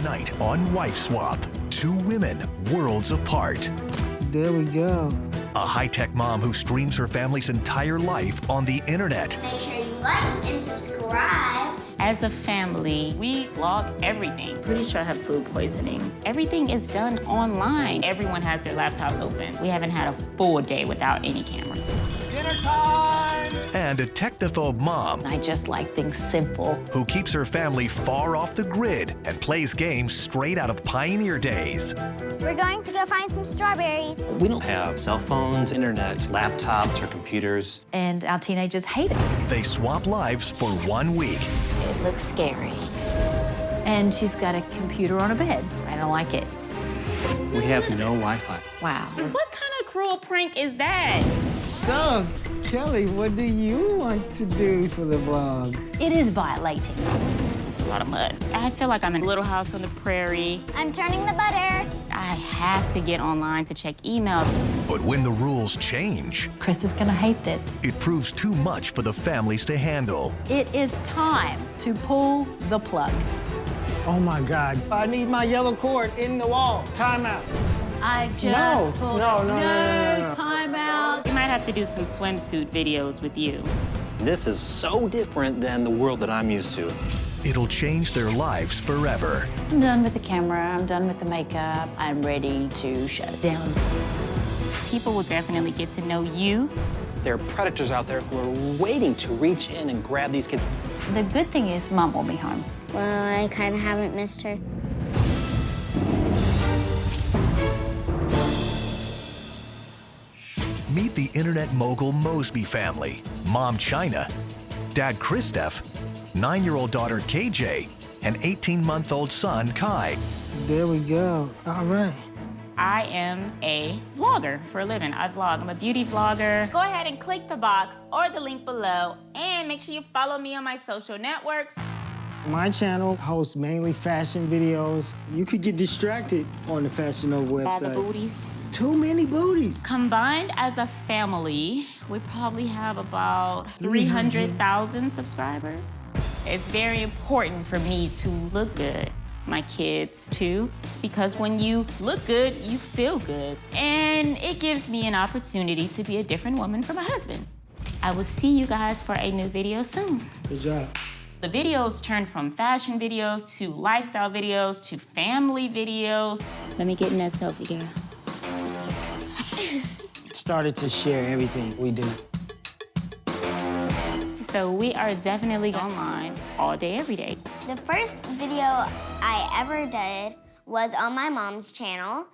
Tonight on Wife Swap, two women, worlds apart. There we go. A high-tech mom who streams her family's entire life on the internet. Make sure you like and subscribe. As a family, we log everything. Pretty sure I have food poisoning. Everything is done online. Everyone has their laptops open. We haven't had a full day without any cameras. Dinner time! And a technophobe mom I just like things simple. who keeps her family far off the grid and plays games straight out of pioneer days. We're going to go find some strawberries. We don't have cell phones, internet, laptops, or computers. And our teenagers hate it. They swap lives for 1 week. It looks scary. And she's got a computer on a bed. I don't like it. We have no Wi-Fi. Wow. What kind of cruel prank is that? So, Kelly, what do you want to do for the vlog? It is violating. It's a lot of mud. I feel like I'm in a little house on the prairie. I'm turning the butter. I have to get online to check emails. But when the rules change, Chris is gonna hate this. it proves too much for the families to handle. It is time to pull the plug. Oh my God, I need my yellow cord in the wall. Time out. I just No, pulled no, it. no, no, no, no, no. Time out. We might have to do some swimsuit videos with you. This is so different than the world that I'm used to. It'll change their lives forever. I'm done with the camera. I'm done with the makeup. I'm ready to shut it down. People will definitely get to know you. There are predators out there who are waiting to reach in and grab these kids. The good thing is Mom will be home. Well, I kind of haven't missed her. Meet the internet mogul Mosby family, Mom China, Dad Christoph, 9-year-old daughter KJ, and 18-month-old son Kai. There we go. All right. I am a vlogger for a living. I vlog. I'm a beauty vlogger. Go ahead and click the box or the link below, and make sure you follow me on my social networks. My channel hosts mainly fashion videos. You could get distracted on the Fashion Nova All the website. booties. Too many booties. Combined as a family, we probably have about 300,000 subscribers. It's very important for me to look good. My kids too, because when you look good, you feel good. And it gives me an opportunity to be a different woman for my husband. I will see you guys for a new video soon. Good job. The videos turn from fashion videos to lifestyle videos to family videos. Let me get in that selfie, girl. Started to share everything we do. So we are definitely online all day, every day. The first video I ever did was on my mom's channel.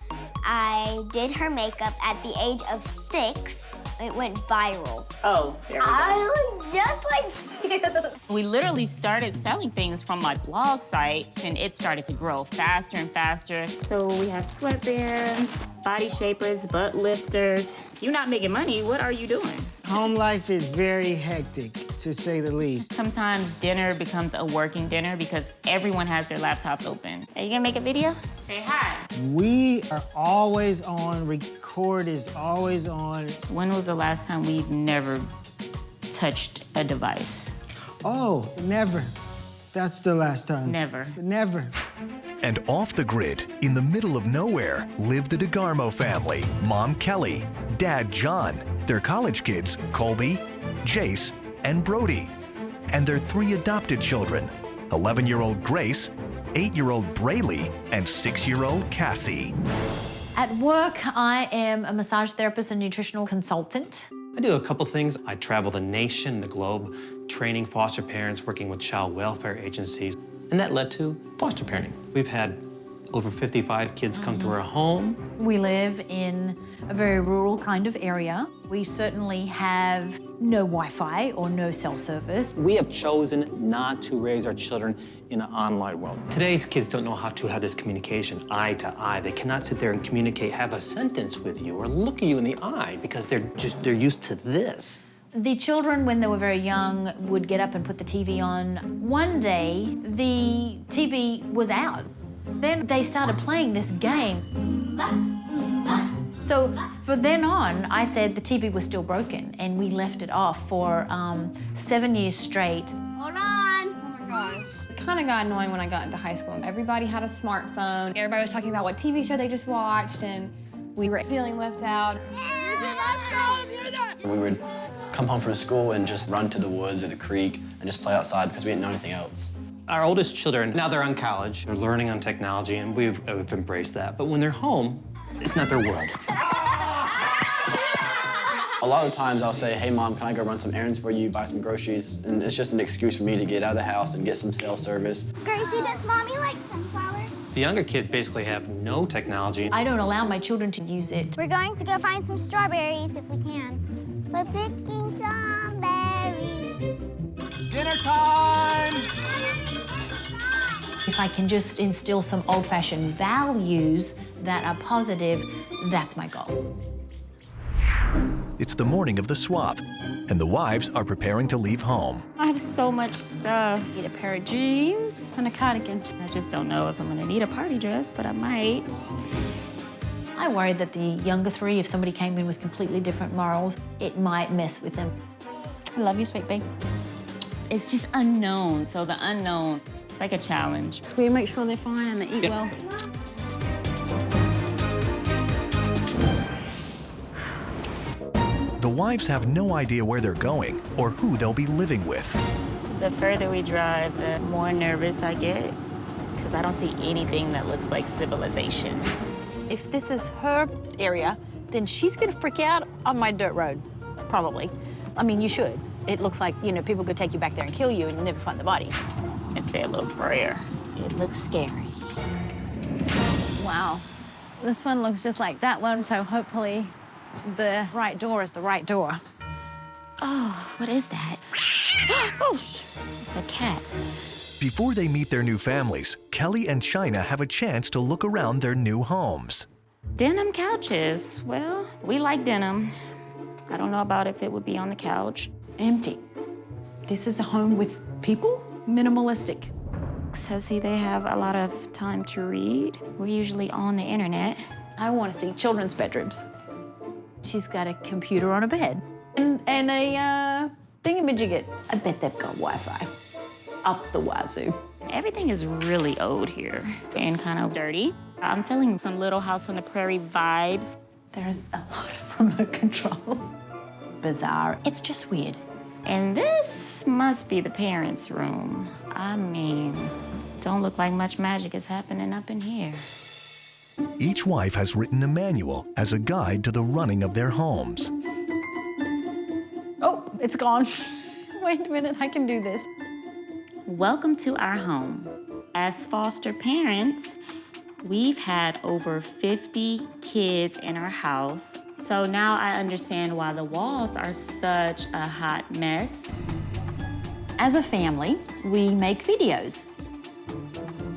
I did her makeup at the age of 6. It went viral. Oh, there we go. I look just like you. We literally started selling things from my blog site, and it started to grow faster and faster. So we have sweatbands, body shapers, butt lifters. You're not making money, what are you doing? Home life is very hectic, to say the least. Sometimes dinner becomes a working dinner because everyone has their laptops open. Are you gonna make a video? Say hi. We are always on, record is always on. When was the last time we've never touched a device? Oh, never. That's the last time. Never. Never. And off the grid, in the middle of nowhere, live the DeGarmo family, Mom Kelly, Dad John, their college kids, Colby, Jace, and Brody, and their 3 adopted children, 11-year-old Grace, 8-year-old Braylee, and 6-year-old Cassie. At work, I am a massage therapist and nutritional consultant. I do a couple things. I travel the nation, the globe, training foster parents, working with child welfare agencies. And that led to foster parenting. We've had over 55 kids come through our home. We live in a very rural kind of area. We certainly have no Wi-Fi or no cell service. We have chosen not to raise our children in an online world. Today's kids don't know how to have this communication eye to eye. They cannot sit there and communicate, have a sentence with you or look at you in the eye because they're used to this. The children, when they were very young, would get up and put the TV on. One day, the TV was out. Then they started playing this game. So from then on, I said the TV was still broken, and we left it off for 7 years straight. Hold on. Oh my gosh. It kind of got annoying when I got into high school. Everybody had a smartphone. Everybody was talking about what TV show they just watched, and we were feeling left out. We would come home from school and just run to the woods or the creek and just play outside because we didn't know anything else. Our oldest children, now they're on college, they're learning on technology, and we've embraced that. But when they're home, it's not their world. A lot of times I'll say, hey, Mom, can I go run some errands for you, buy some groceries? And it's just an excuse for me to get out of the house and get some cell service. Gracie, does Mommy like sunflowers? The younger kids basically have no technology. I don't allow my children to use it. We're going to go find some strawberries if we can. We're picking strawberries. Dinner time! If I can just instill some old-fashioned values that are positive, that's my goal. It's the morning of the swap, and the wives are preparing to leave home. I have so much stuff. Get a pair of jeans and a cardigan. I just don't know if I'm gonna need a party dress, but I might. I worry that the younger three, if somebody came in with completely different morals, it might mess with them. I love you, sweet babe. It's just unknown, so the unknown, it's like a challenge. We make sure they're fine and they eat well. The wives have no idea where they're going or who they'll be living with. The further we drive, the more nervous I get, because I don't see anything that looks like civilization. If this is her area, then she's gonna freak out on my dirt road, probably. I mean, you should. It looks like, you know, people could take you back there and kill you and you never find the bodies. And say a little prayer. It looks scary. Wow. This one looks just like that one, so hopefully the right door is the right door. Oh, what is that? Oh, it's a cat. Before they meet their new families, Kelly and China have a chance to look around their new homes. Denim couches. Well, we like denim. I don't know about if it would be on the couch. Empty. This is a home with people? Minimalistic. So see, they have a lot of time to read. We're usually on the internet. I want to see children's bedrooms. She's got a computer on a bed and a thingamajigget. I bet they've got Wi-Fi up the wazoo. Everything is really old here and kind of dirty. I'm feeling some Little House on the Prairie vibes. There's a lot of remote controls. Bizarre. It's just weird. And this must be the parents' room. I mean, don't look like much magic is happening up in here. Each wife has written a manual as a guide to the running of their homes. Oh, it's gone. Wait a minute, I can do this. Welcome to our home. As foster parents, we've had over 50 kids in our house. So now I understand why the walls are such a hot mess. As a family, we make videos.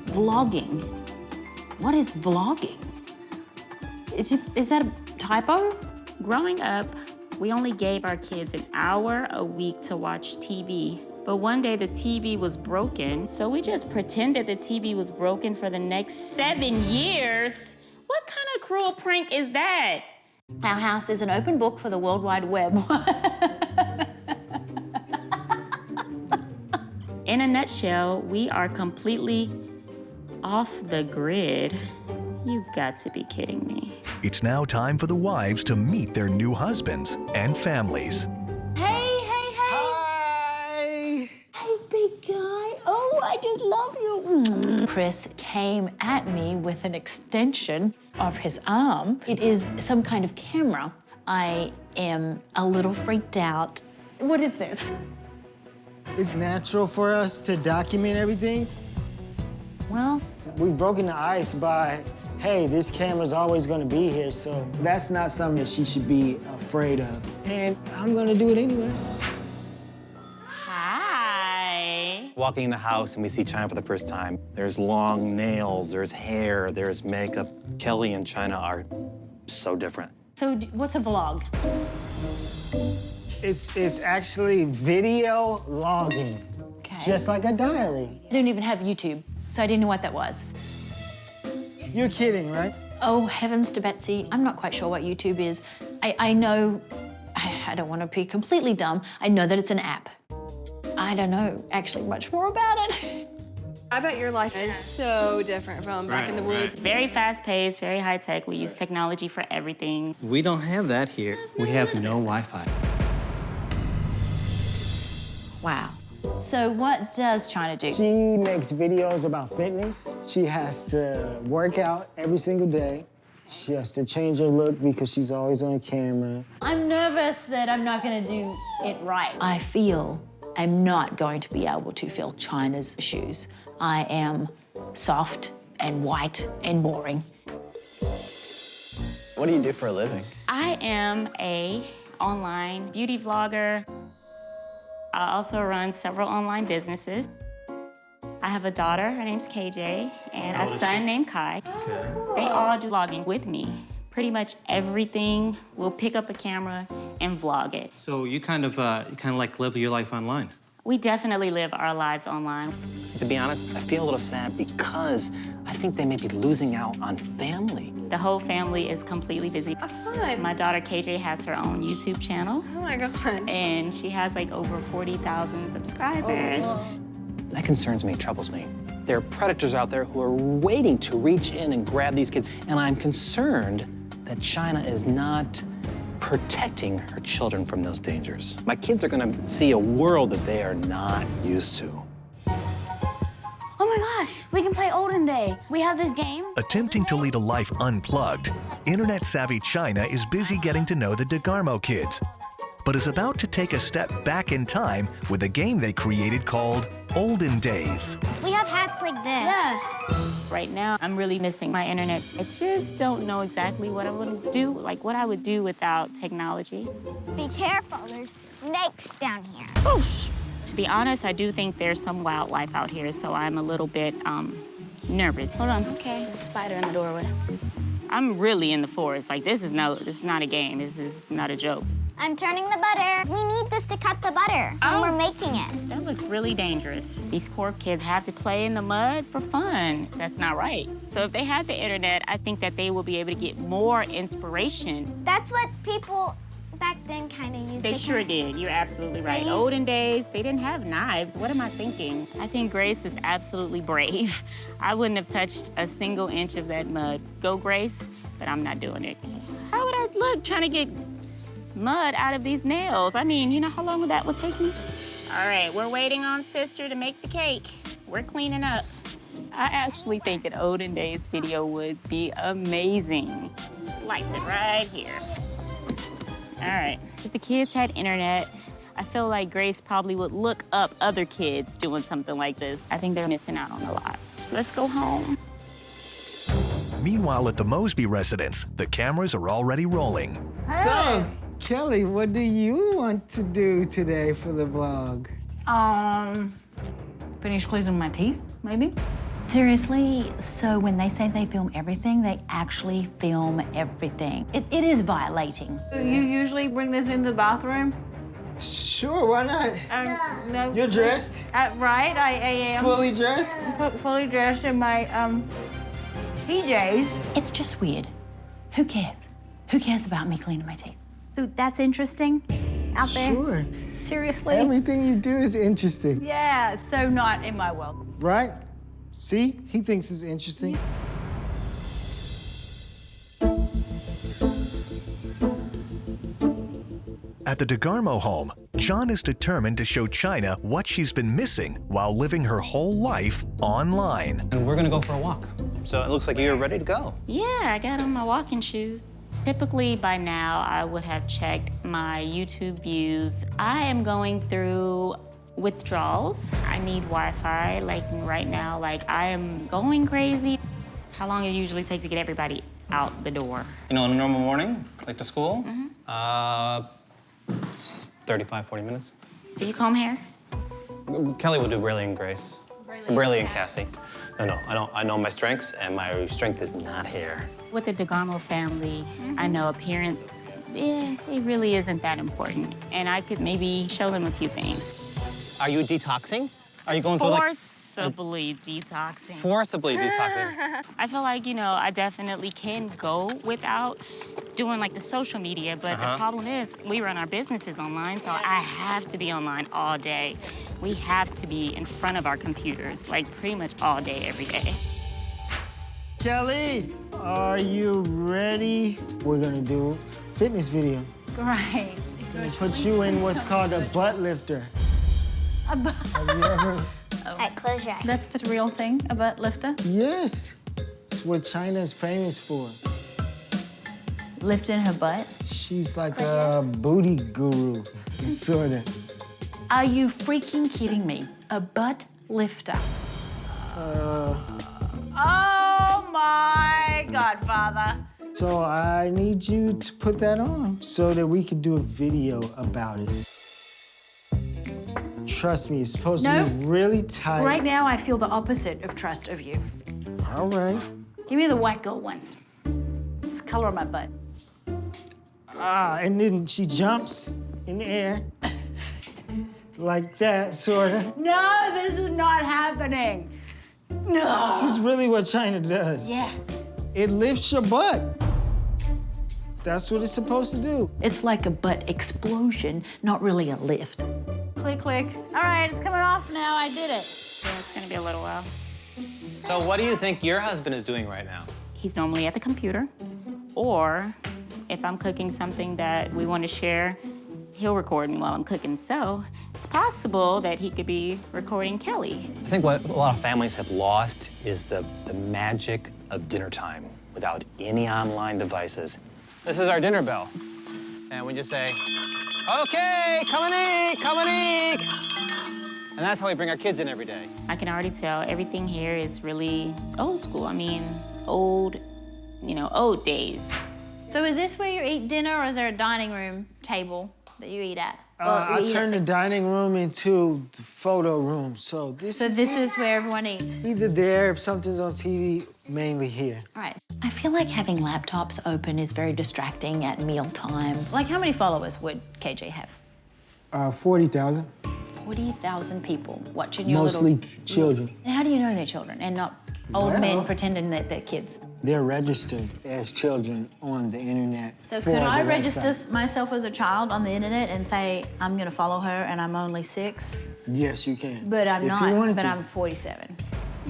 Vlogging. What is vlogging? Is that a typo? Growing up, we only gave our kids an hour a week to watch TV. But one day the TV was broken, so we just pretended the TV was broken for the next 7 years. What kind of cruel prank is that? Our house is an open book for the World Wide Web. In a nutshell, we are completely off the grid. You got to be kidding me. It's now time for the wives to meet their new husbands and families. Hey, big guy. Oh, I just love you. Chris came at me with an extension of his arm. It is some kind of camera. I am a little freaked out. What is this? It's natural for us to document everything. Well, We've broken the ice by, hey, this camera's always gonna be here, so that's not something that she should be afraid of. And I'm gonna do it anyway. Hi. Walking in the house and we see China for the first time. There's long nails, there's hair, there's makeup. Kelly and China are so different. so what's a vlog? It's actually video logging, Okay. just like a diary. I don't even have YouTube, so I didn't know what that was. You're kidding, right? Oh, heavens to Betsy. I'm not quite sure what YouTube is. I know, I don't want to be completely dumb. I know that it's an app. I don't know actually much more about it. I bet your life is so different from back in the woods. Very fast-paced, very high-tech. We use technology for everything. We don't have that here. We have no Wi-Fi. Wow. So what does China do? She makes videos about fitness. She has to work out every single day. She has to change her look because she's always on camera. I'm nervous that I'm not going to do it right. I feel I'm not going to be able to fill China's shoes. I am soft and white and boring. What do you do for a living? I am a online beauty vlogger. I also run several online businesses. I have a daughter, her name's KJ, and a son named Kai. Okay. They all do vlogging with me. Pretty much everything, we'll pick up a camera and vlog it. So you kind of like live your life online? We definitely live our lives online. To be honest, I feel a little sad because I think they may be losing out on family. The whole family is completely busy. Fun. My daughter KJ has her own YouTube channel. Oh my God. And she has like over 40,000 subscribers. Oh. That concerns me, troubles me. There are predators out there who are waiting to reach in and grab these kids, and I'm concerned that China is not protecting her children from those dangers. My kids are gonna see a world that they are not used to. Oh my gosh, we can play Olden Day. We have this game. Attempting to lead a life unplugged, internet-savvy China is busy getting to know the DeGarmo kids, but is about to take a step back in time with a game they created called Olden Days. We have hats like this. Yes. Right now, I'm really missing my internet. I just don't know exactly what I would do, like what I would do without technology. Be careful, there's snakes down here. Oof. To be honest, I do think there's some wildlife out here, so I'm a little bit nervous. Hold on. Okay. There's a spider in the doorway. I'm really in the forest. Like, this is not a game. This is not a joke. I'm turning the butter. We need this to cut the butter when we're making it. That looks really dangerous. These poor kids have to play in the mud for fun. That's not right. So if they had the internet, I think that they will be able to get more inspiration. That's what people back then kind of used. They sure did. You're absolutely right. Olden days, they didn't have knives. What am I thinking? I think Grace is absolutely brave. I wouldn't have touched a single inch of that mud. Go, Grace, but I'm not doing it. How would I look trying to get mud out of these nails? I mean, you know how long that would take me? All right, we're waiting on Sister to make the cake. We're cleaning up. I actually think an Olden Days video would be amazing. Slice it right here. All right, if the kids had internet, I feel like Grace probably would look up other kids doing something like this. I think they're missing out on a lot. Let's go home. Meanwhile, at the Mosby residence, the cameras are already rolling. So, Kelly, what do you want to do today for the vlog? Finish cleaning my teeth, maybe? Seriously, so when they say they film everything, they actually film everything. It is violating. You usually bring this in the bathroom? Sure, why not? No. You're dressed? Right, I am. Fully dressed? Fully dressed in my PJs. It's just weird. Who cares? Who cares about me cleaning my teeth? So that's interesting out there? Sure. Seriously? Everything you do is interesting. Yeah, so not in my world. Right? See? He thinks it's interesting. At the DeGarmo home, John is determined to show China what she's been missing while living her whole life online. And we're gonna go for a walk. So it looks like you're ready to go. Yeah, I got on my walking shoes. Typically by now, I would have checked my YouTube views. I am going through withdrawals. I need Wi-Fi, like right now, like I am going crazy. How long it usually take to get everybody out the door? You know, on a normal morning, like to school, 35, 40 minutes. Do you comb hair? Kelly will do Briley and Grace. Briley and Cassie. No, I know my strengths, and my strength is not hair. With the DeGarmo family, I know appearance, it really isn't that important. And I could maybe show them a few things. Are you detoxing? Are you going through like... Forcibly detoxing. Forcibly detoxing. I feel like, you know, I definitely can go without doing like the social media, but the problem is we run our businesses online, so I have to be online all day. We have to be in front of our computers, like pretty much all day, every day. Kelly, are you ready? We're gonna do a fitness video. Great. They put you in what's called a butt lifter. A butt. Have you ever? All right, close your eyes. That's the real thing, a butt lifter? Yes. It's what China's famous for. Lifting her butt? She's like a booty guru, sorta. Are you freaking kidding me? A butt lifter? Oh my Godfather. So I need you to put that on so that we can do a video about it. Trust me, it's supposed to be really tight. Right now, I feel the opposite of trust of you. All right. Give me the white girl ones. It's the color of my butt. And then she jumps in the air like that, sorta. No, this is not happening. No. This is really what China does. Yeah. It lifts your butt. That's what it's supposed to do. It's like a butt explosion, not really a lift. Click, click. All right, it's coming off now. I did it. Yeah, it's gonna be a little while. So what do you think your husband is doing right now? He's normally at the computer, or if I'm cooking something that we want to share, he'll record me while I'm cooking. So it's possible that he could be recording Kelly. I think what a lot of families have lost is the magic of dinner time without any online devices. This is our dinner bell. And we just say, okay, come and eat, come and eat. And that's how we bring our kids in every day. I can already tell everything here is really old school. I mean, old days. So is this where you eat dinner, or is there a dining room table that you eat at? I turned the dining room into the photo room, so this is where everyone eats. either there if something's on TV, mainly here. All right. I feel like having laptops open is very distracting at mealtime. Like, how many followers would KJ have? 40,000. 40,000 people watching your Mostly little... children. And how do you know they're children and not old men pretending that they're kids? They're registered as children on the internet. So for could the I website. register myself as a child on the internet and say, I'm gonna follow her and I'm only 6? Yes, you can. But I'm If not, you wanted but to. I'm 47.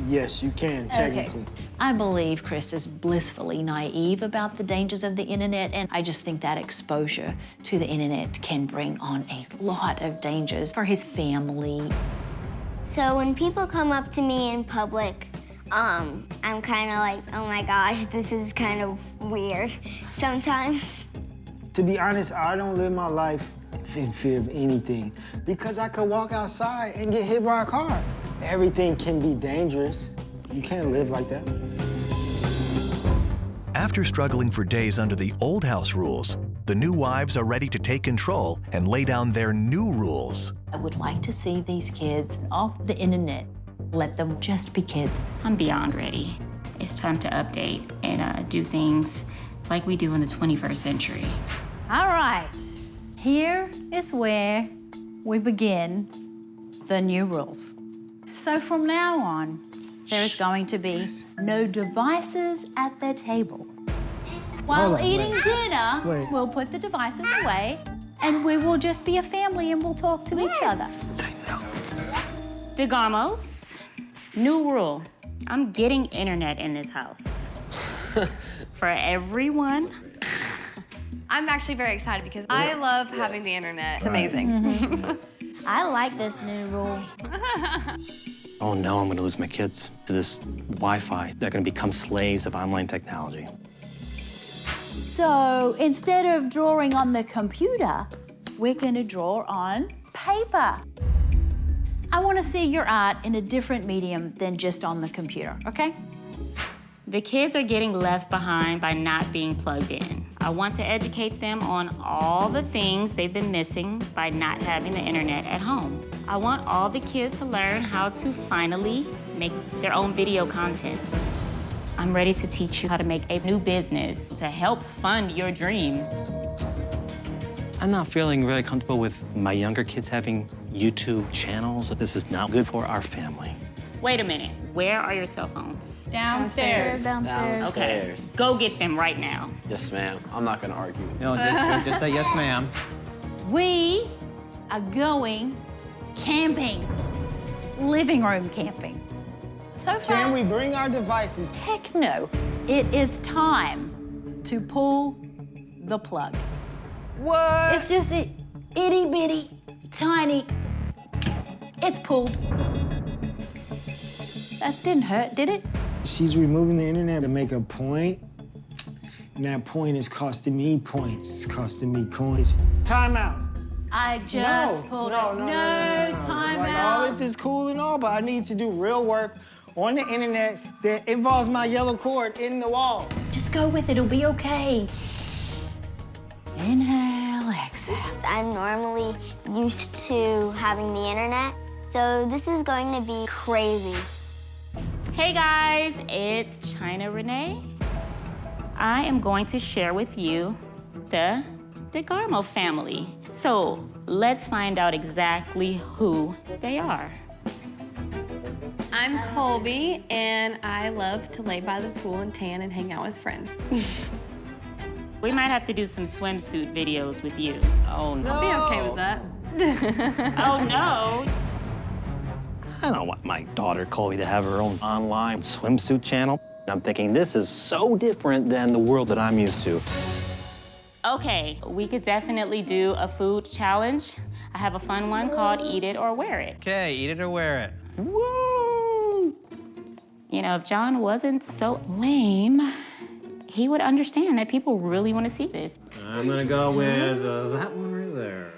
Yes, you can, technically. I believe Chris is blissfully naive about the dangers of the internet, and I just think that exposure to the internet can bring on a lot of dangers for his family. So when people come up to me in public, I'm kind of like, oh my gosh, this is kind of weird sometimes. To be honest, I don't live my life in fear of anything because I could walk outside and get hit by a car. Everything can be dangerous. You can't live like that. After struggling for days under the old house rules, the new wives are ready to take control and lay down their new rules. I would like to see these kids off the internet. Let them just be kids. I'm beyond ready. It's time to update and do things like we do in the 21st century. All right, here is where we begin the new rules. So from now on, there is going to be no devices at the table. While eating dinner, we'll put the devices away, and we will just be a family and we'll talk to each other. DeGarmos, new rule. I'm getting internet in this house. For everyone. I'm actually very excited because I love having the internet. It's amazing. I like this new rule. Oh no, I'm gonna lose my kids to this Wi-Fi. They're gonna become slaves of online technology. So instead of drawing on the computer, we're gonna draw on paper. I wanna see your art in a different medium than just on the computer, okay? The kids are getting left behind by not being plugged in. I want to educate them on all the things they've been missing by not having the internet at home. I want all the kids to learn how to finally make their own video content. I'm ready to teach you how to make a new business to help fund your dreams. I'm not feeling really comfortable with my younger kids having YouTube channels. This is not good for our family. Wait a minute, where are your cell phones? Downstairs. Okay, go get them right now. Yes, ma'am. I'm not gonna argue. No, just say yes, ma'am. We are going camping, living room camping. So far, Can we bring our devices? heck no. It is time to pull the plug. What? It's just a itty bitty, tiny, it's pulled. That didn't hurt, did it? She's removing the internet to make a point. And that point is costing me points. It's costing me coins. Time out. I just pulled it. No, time Like, out. all this is cool and all, but I need to do real work on the internet that involves my yellow cord in the wall. Just go with it, it'll be okay. Inhale, exhale. I'm normally used to having the internet, so this is going to be crazy. Hey guys, it's China Renee. I am going to share with you the DeGarmo family. So let's find out exactly who they are. I'm Colby, and I love to lay by the pool and tan and hang out with friends. We might have to do some swimsuit videos with you. Oh, no. I'll be okay with that. Oh no. I don't want my daughter, Colby, to have her own online swimsuit channel. I'm thinking this is so different than the world that I'm used to. Okay, we could definitely do a food challenge. I have a fun one called Eat It or Wear It. Okay, eat it or wear it. Woo! You know, if John wasn't so lame, he would understand that people really want to see this. I'm gonna go with that one right there.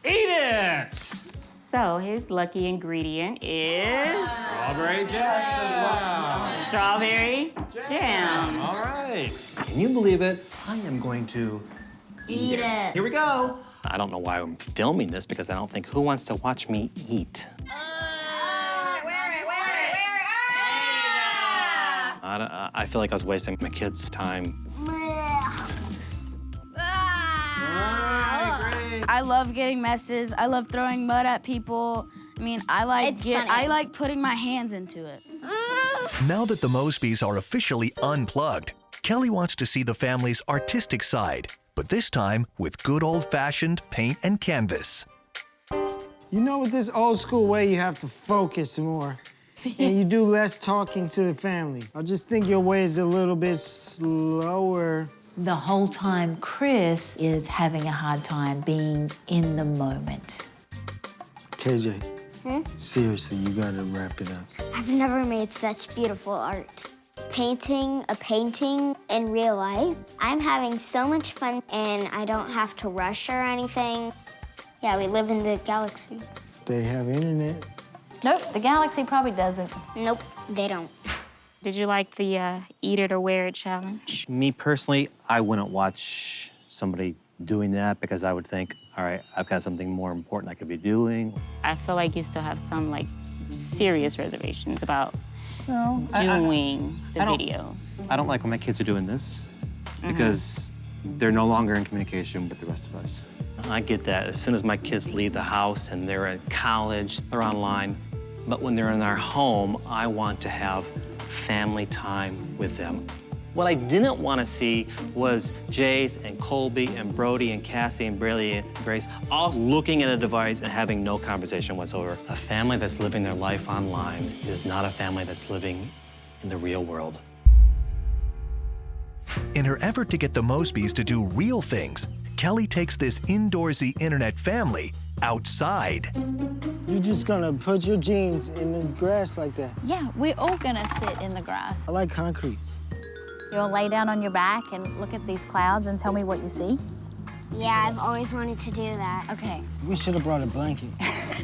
Eat it! So his lucky ingredient is Strawberry jam. Wow. strawberry jam. All right. Can you believe it? I am going to Eat it. Here we go. I don't know why I'm filming this because I don't think who wants to watch me eat. I feel like I was wasting my kids' time. I love getting messes. I love throwing mud at people. I mean, I like putting my hands into it. Now that the Mosbys are officially unplugged, Kelly wants to see the family's artistic side, but this time with good old-fashioned paint and canvas. You know, with this old school way, you have to focus more. And you do less talking to the family. I just think your way is a little bit slower. The whole time, Chris is having a hard time being in the moment. KJ, seriously, you gotta wrap it up. I've never made such beautiful art. Painting a painting in real life. I'm having so much fun, and I don't have to rush or anything. Yeah, we live in the galaxy. They have internet. Nope, the galaxy probably doesn't. Nope, they don't. Did you like the Eat It or Wear It challenge? Me personally, I wouldn't watch somebody doing that because I would think, all right, I've got something more important I could be doing. I feel like you still have some like serious reservations about No, doing the I don't- videos. I don't like when my kids are doing this because they're no longer in communication with the rest of us. I get that. As soon as my kids leave the house and they're at college, they're online. But when they're in our home, I want to have family time with them. What I didn't want to see was Jace and Colby and Brody and Cassie and Braley and Grace all looking at a device and having no conversation whatsoever. A family that's living their life online is not a family that's living in the real world. In her effort to get the Mosbys to do real things, Kelly takes this indoorsy internet family outside. You're just gonna put your jeans in the grass like that. Yeah, we're all gonna sit in the grass. I like concrete. You'll lay down on your back and look at these clouds and tell me what you see? Yeah, I've always wanted to do that. Okay. We should have brought a blanket.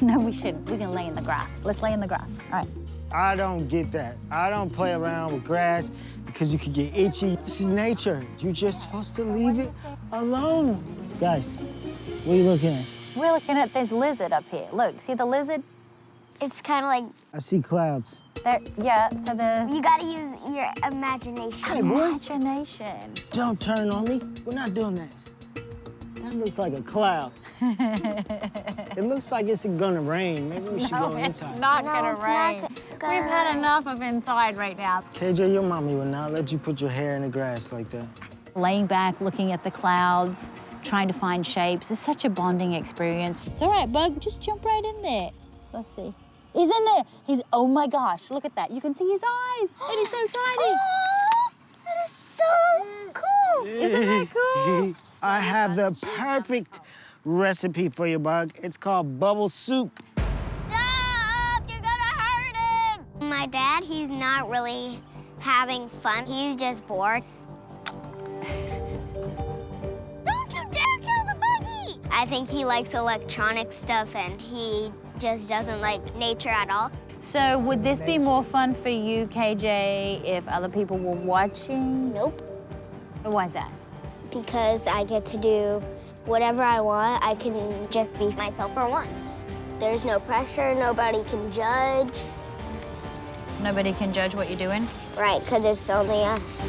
No, we shouldn't. We can lay in the grass. Let's lay in the grass. All right. I don't get that. I don't play around with grass because you could get itchy. This is nature. You're just supposed to leave it alone. Guys, what are you looking at? We're looking at this lizard up here. Look, see the lizard? It's kind of like, I see clouds. There, yeah, so there's you gotta use your imagination. Hey, boy, imagination. don't turn on me. We're not doing this. That looks like a cloud. It looks like it's gonna rain. Maybe we should go inside. Not No, gonna it's not rain. gonna We've had rain. enough of inside right now. KJ, your mommy would not let you put your hair in the grass like that. Laying back, looking at the clouds, trying to find shapes. It's such a bonding experience. It's all right, Bug. Just jump right in there. Let's see. He's in there. Oh my gosh, look at that. You can see his eyes. And he's so tiny. Oh, that is so cool. Isn't that cool? I have the perfect recipe for you, Bug. It's called bubble soup. Stop! You're gonna hurt him! My dad, he's not really having fun. He's just bored. Don't you dare kill the buggy! I think he likes electronic stuff and he just doesn't like nature at all. So would this be more fun for you, KJ, if other people were watching? Nope. Why is that? Because I get to do whatever I want. I can just be myself for once. There's no pressure, nobody can judge. Nobody can judge what you're doing? Right, because it's only us.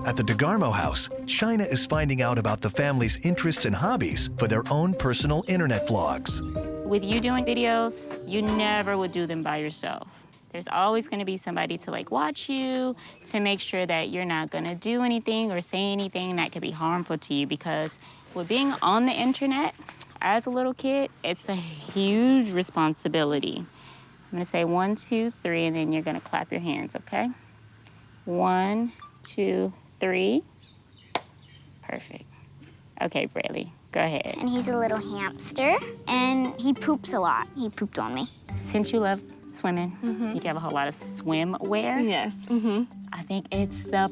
At the DeGarmo house, China is finding out about the family's interests and hobbies for their own personal internet vlogs. With you doing videos, you never would do them by yourself. There's always gonna be somebody to like watch you, to make sure that you're not gonna do anything or say anything that could be harmful to you, because with being on the internet as a little kid, it's a huge responsibility. I'm gonna say 1, 2, 3, and then you're gonna clap your hands, okay? 1, 2, 3. Perfect. Okay, Braley, go ahead. And he's a little hamster, and he poops a lot. He pooped on me. Since you love swimming, you have a whole lot of swimwear. Yes. I think it's the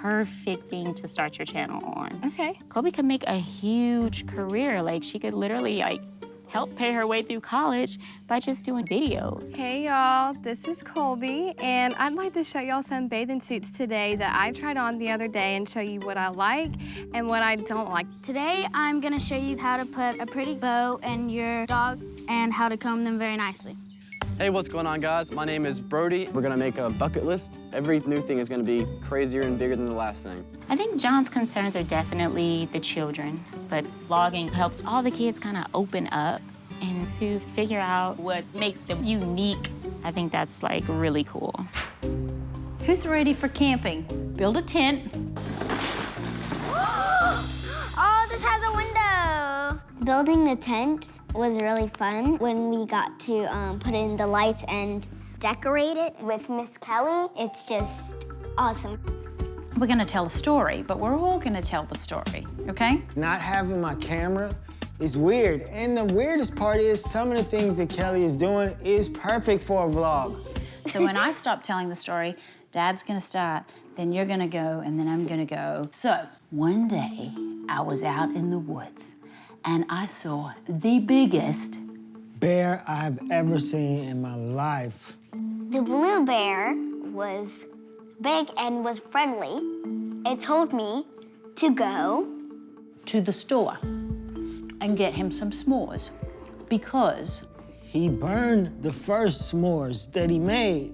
perfect thing to start your channel on. Okay. Colby could make a huge career. Like, she could literally, like, help pay her way through college by just doing videos. Hey y'all, this is Colby, and I'd like to show y'all some bathing suits today that I tried on the other day and show you what I like and what I don't like. Today, I'm gonna show you how to put a pretty bow in your dog and how to comb them very nicely. Hey, what's going on, guys? My name is Brody. We're gonna make a bucket list. Every new thing is gonna be crazier and bigger than the last thing. I think John's concerns are definitely the children, but vlogging helps all the kids kind of open up and to figure out what makes them unique. I think that's like really cool. Who's ready for camping? Build a tent. Oh, this has a window. Building the tent was really fun when we got to put in the lights and decorate it with Miss Kelly. It's just awesome. We're gonna tell a story, but we're all gonna tell the story, okay? Not having my camera is weird. And the weirdest part is some of the things that Kelly is doing is perfect for a vlog. So when I stop telling the story, Dad's gonna start, then you're gonna go, and then I'm gonna go. So one day, I was out in the woods, and I saw the biggest bear I've ever seen in my life. The blue bear was big and was friendly. It told me to go to the store and get him some s'mores because he burned the first s'mores that he made.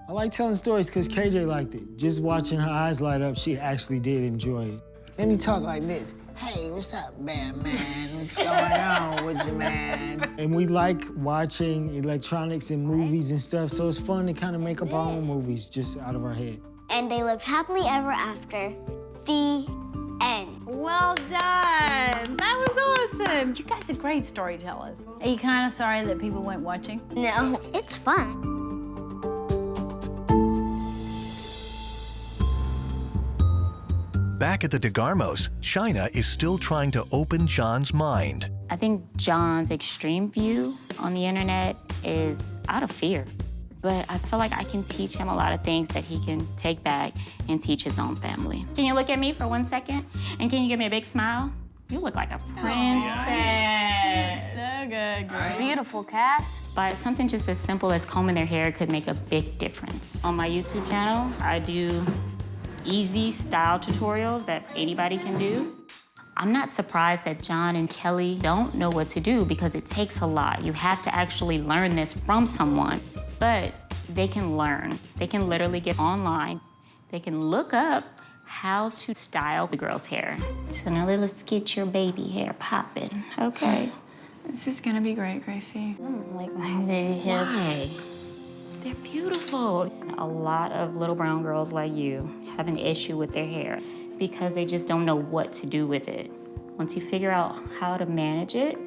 I like telling stories because KJ liked it. Just watching her eyes light up, she actually did enjoy it. Then he talked like this. Hey, what's up, bear man? What's going on with you, man? And we like watching electronics and movies and stuff, so it's fun to kind of make up our own movies just out of our head. And they lived happily ever after. The end. Well done. That was awesome. You guys are great storytellers. Are you kind of sorry that people weren't watching? No, it's fun. Back at the DeGarmos, China is still trying to open John's mind. I think John's extreme view on the internet is out of fear. But I feel like I can teach him a lot of things that he can take back and teach his own family. Can you look at me for 1 second? And can you give me a big smile? You look like a princess. So good, girl. Beautiful cast. But something just as simple as combing their hair could make a big difference. On my YouTube channel, I do easy style tutorials that anybody can do. I'm not surprised that John and Kelly don't know what to do because it takes a lot. You have to actually learn this from someone, but they can learn. They can literally get online. They can look up how to style the girl's hair. So now let's get your baby hair popping, okay? This is gonna be great, Gracie. Like my baby hair. Why? They're beautiful. A lot of little brown girls like you have an issue with their hair because they just don't know what to do with it. Once you figure out how to manage it,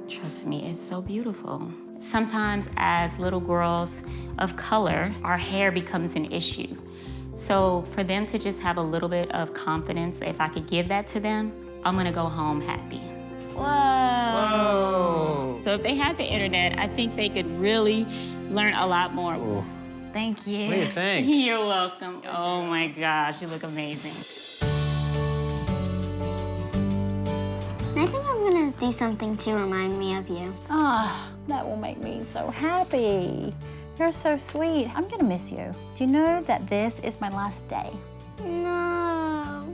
Trust me, it's so beautiful. Sometimes as little girls of color, our hair becomes an issue. So for them to just have a little bit of confidence, if I could give that to them, I'm gonna go home happy. Whoa. So if they had the internet, I think they could really learn a lot more. Ooh. Thank you. What do you think? You're welcome. Oh my gosh, you look amazing. I think I'm gonna do something to remind me of you. Ah, that will make me so happy. You're so sweet. I'm gonna miss you. Do you know that this is my last day? No.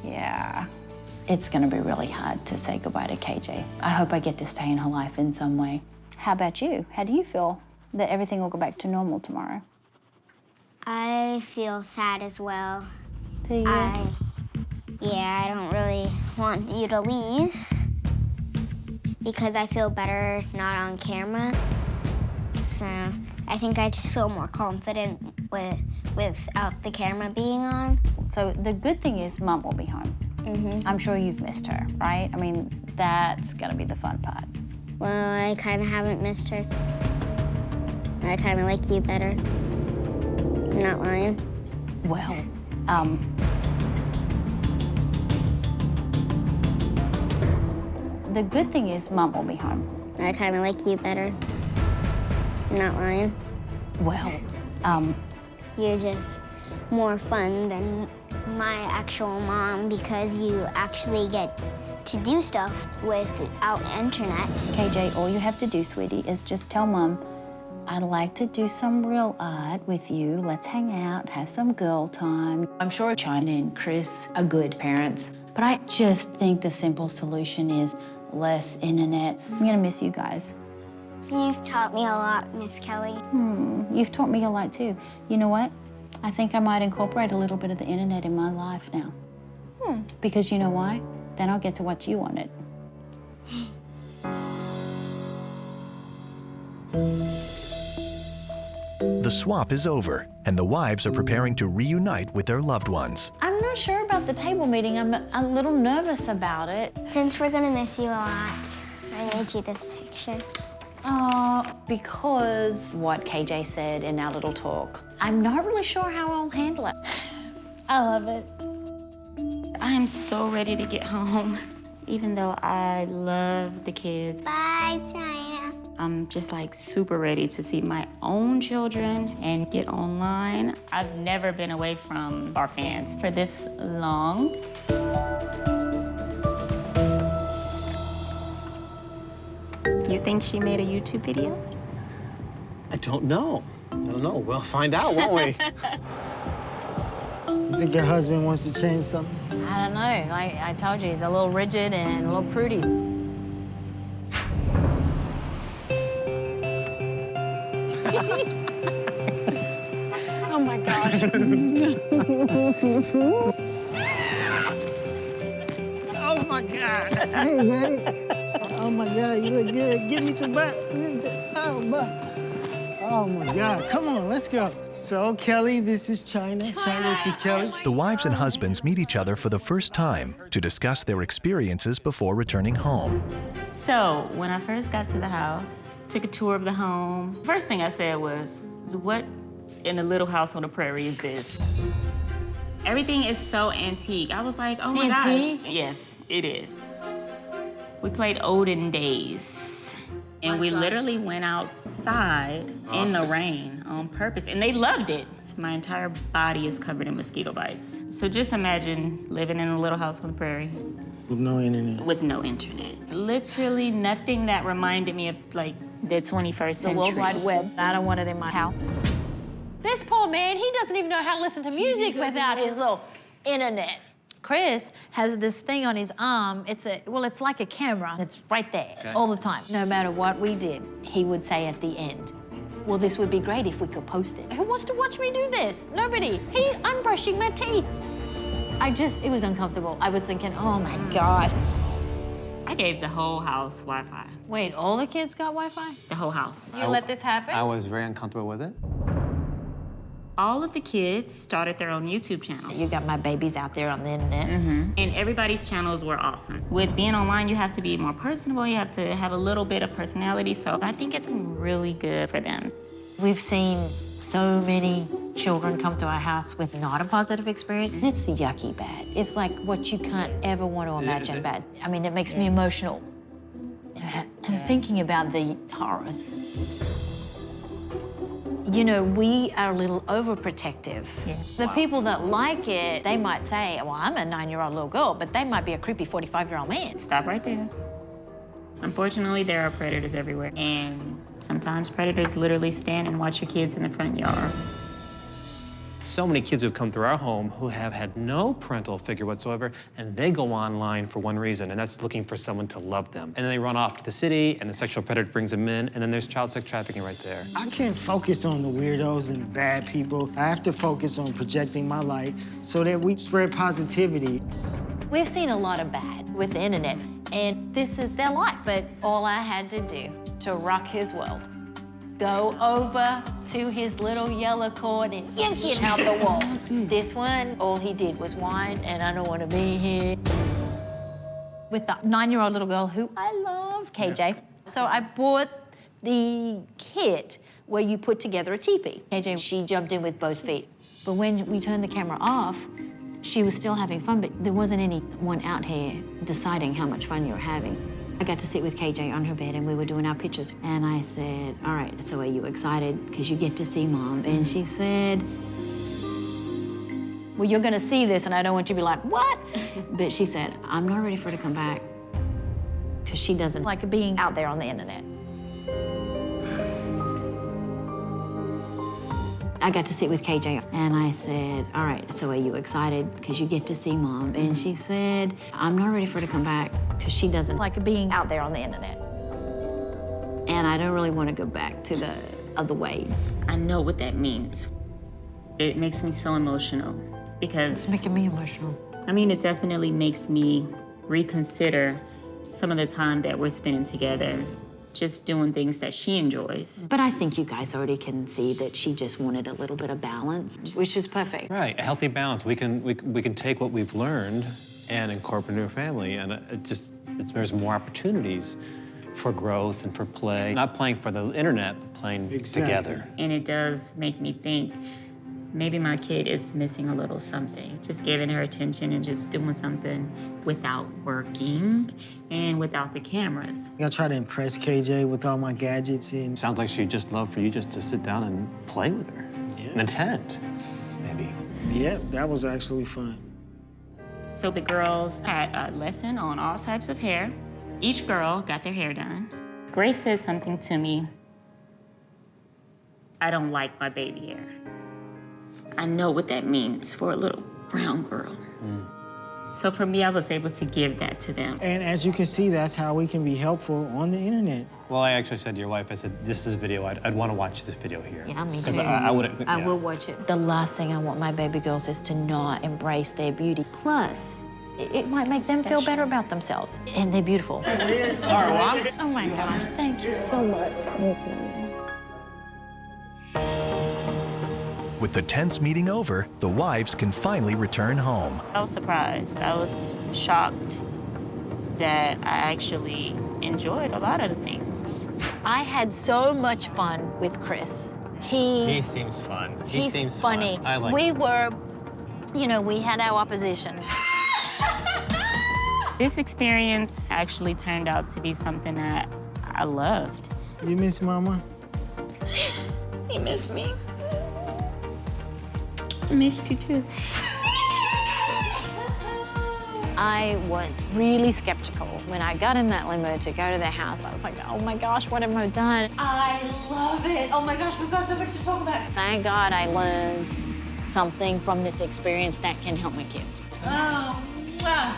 Yeah. It's gonna be really hard to say goodbye to KJ. I hope I get to stay in her life in some way. How about you? How do you feel that everything will go back to normal tomorrow? I feel sad as well. Do you? Yeah, I don't really want you to leave because I feel better not on camera. So I think I just feel more confident without the camera being on. So the good thing is Mum will be home. I'm sure you've missed her, right? I mean, that's gonna be the fun part. Well, I kind of haven't missed her. I kind of like you better. I'm not lying. Well, the good thing is Mum will be home. I kind of like you better. I'm not lying. Well, You're just more fun than my actual mom because you actually get to do stuff without internet. KJ, all you have to do, sweetie, is just tell Mum, I'd like to do some real art with you. Let's hang out, have some girl time. I'm sure China and Chris are good parents, but I just think the simple solution is less internet. I'm gonna miss you guys. You've taught me a lot, Miss Kelly. You've taught me a lot too. You know what? I think I might incorporate a little bit of the internet in my life now. Because you know why? Then I'll get to watch you on it. The swap is over, and the wives are preparing to reunite with their loved ones. I'm not sure about the table meeting. I'm a little nervous about it. Since we're gonna miss you a lot, I made you this picture. Because what KJ said in our little talk. I'm not really sure how I'll handle it. I love it. I am so ready to get home. Even though I love the kids, Bye, China. I'm just like super ready to see my own children and get online. I've never been away from our fans for this long. You think she made a YouTube video? I don't know. We'll find out, won't we? You think your husband wants to change something? I don't know. I told you, he's a little rigid and a little prudy. Oh my gosh. Oh my God. Hey, man. Oh my God, you look good. Give me some butt. Oh my God, come on, let's go. So, Kelly, this is China. China, this is Kelly. The wives and husbands meet each other for the first time to discuss their experiences before returning home. So when I first got to the house, took a tour of the home, first thing I said was, what in a little house on the prairie is this? Everything is so antique. I was like, oh my Antique? gosh. Yes, it is. We played olden days. And we literally went outside in the rain on purpose, and they loved it. My entire body is covered in mosquito bites. So just imagine living in a little house on the prairie. With no internet. With no internet. Literally nothing that reminded me of like the 21st century. The World Wide Web. I don't want it in my house. This poor man, he doesn't even know how to listen to music without his little internet. Chris has this thing on his arm. It's like a camera. It's right there all the time. No matter what we did, he would say at the end, well, this would be great if we could post it. Who wants to watch me do this? Nobody. I'm brushing my teeth. It was uncomfortable. I was thinking, oh my God. I gave the whole house Wi-Fi. Wait, all the kids got Wi-Fi? The whole house. You let this happen? I was very uncomfortable with it. Why? I was very uncomfortable with it. All of the kids started their own YouTube channel. You got my babies out there on the internet. And everybody's channels were awesome. With being online, you have to be more personable. You have to have a little bit of personality. So I think it's been really good for them. We've seen so many children come to our house with not a positive experience, and it's yucky bad. It's like what you can't ever want to imagine bad. I mean, it makes me emotional. And thinking about the horrors. You know, we are a little overprotective. The people that like it, they might say, well, I'm a 9-year-old little girl, but they might be a creepy 45-year-old man. Stop right there. Unfortunately, there are predators everywhere. And sometimes predators literally stand and watch your kids in the front yard. So many kids who have come through our home who have had no parental figure whatsoever, and they go online for one reason, and that's looking for someone to love them. And then they run off to the city, and the sexual predator brings them in, and then there's child sex trafficking right there. I can't focus on the weirdos and the bad people. I have to focus on projecting my light so that we spread positivity. We've seen a lot of bad with the internet, and this is their life. But all I had to do to rock his world, go over to his little yellow cord and yank it out the wall. This one, all he did was whine, and I don't want to be here. With the 9-year-old little girl who I love, KJ. So I bought the kit where you put together a teepee. KJ, she jumped in with both feet. But when we turned the camera off, she was still having fun, but there wasn't anyone out here deciding how much fun you were having. I got to sit with KJ on her bed and we were doing our pictures. And I said, all right, so are you excited? Because you get to see Mom. And she said, well, you're gonna see this and I don't want you to be like, what? But she said, I'm not ready for her to come back. Because she doesn't like being out there on the internet. I got to sit with KJ and I said, all right, so are you excited? Because you get to see Mom. And she said, I'm not ready for her to come back because she doesn't like being out there on the internet. And I don't really want to go back to the other way. I know what that means. It makes me so emotional because... It's making me emotional. I mean, it definitely makes me reconsider some of the time that we're spending together, just doing things that she enjoys. But I think you guys already can see that she just wanted a little bit of balance, which is perfect. Right, a healthy balance. We can take what we've learned and incorporate into our family, and there's more opportunities for growth and for play. Not playing for the internet, but playing together. And it does make me think, maybe my kid is missing a little something. Just giving her attention and just doing something without working and without the cameras. I try to impress KJ with all my gadgets and... Sounds like she'd just love for you just to sit down and play with her. Yeah. In a tent, maybe. Yeah, that was actually fun. So the girls had a lesson on all types of hair. Each girl got their hair done. Grace said something to me. I don't like my baby hair. I know what that means for a little brown girl. So for me, I was able to give that to them. And as you can see, that's how we can be helpful on the internet. Well, I actually said to your wife, I said, this is a video, I'd want to watch this video here. Yeah, me too. Because I wouldn't, I will watch it. The last thing I want my baby girls is to not embrace their beauty. Plus, it might make them feel better about themselves. And they're beautiful. All right, well, oh my gosh, thank you so much. With the tense meeting over, the wives can finally return home. I was surprised. I was shocked that I actually enjoyed a lot of the things. I had so much fun with Chris. He seems fun. He seems funny. Fun. I like we him. were, you know, we had our oppositions. This experience actually turned out to be something that I loved. You miss Mama? He missed me. I missed you too. I was really skeptical. When I got in that limo to go to their house, I was like, oh my gosh, what have I done? I love it. Oh my gosh, we've got so much to talk about. Thank God I learned something from this experience that can help my kids. Oh, wow.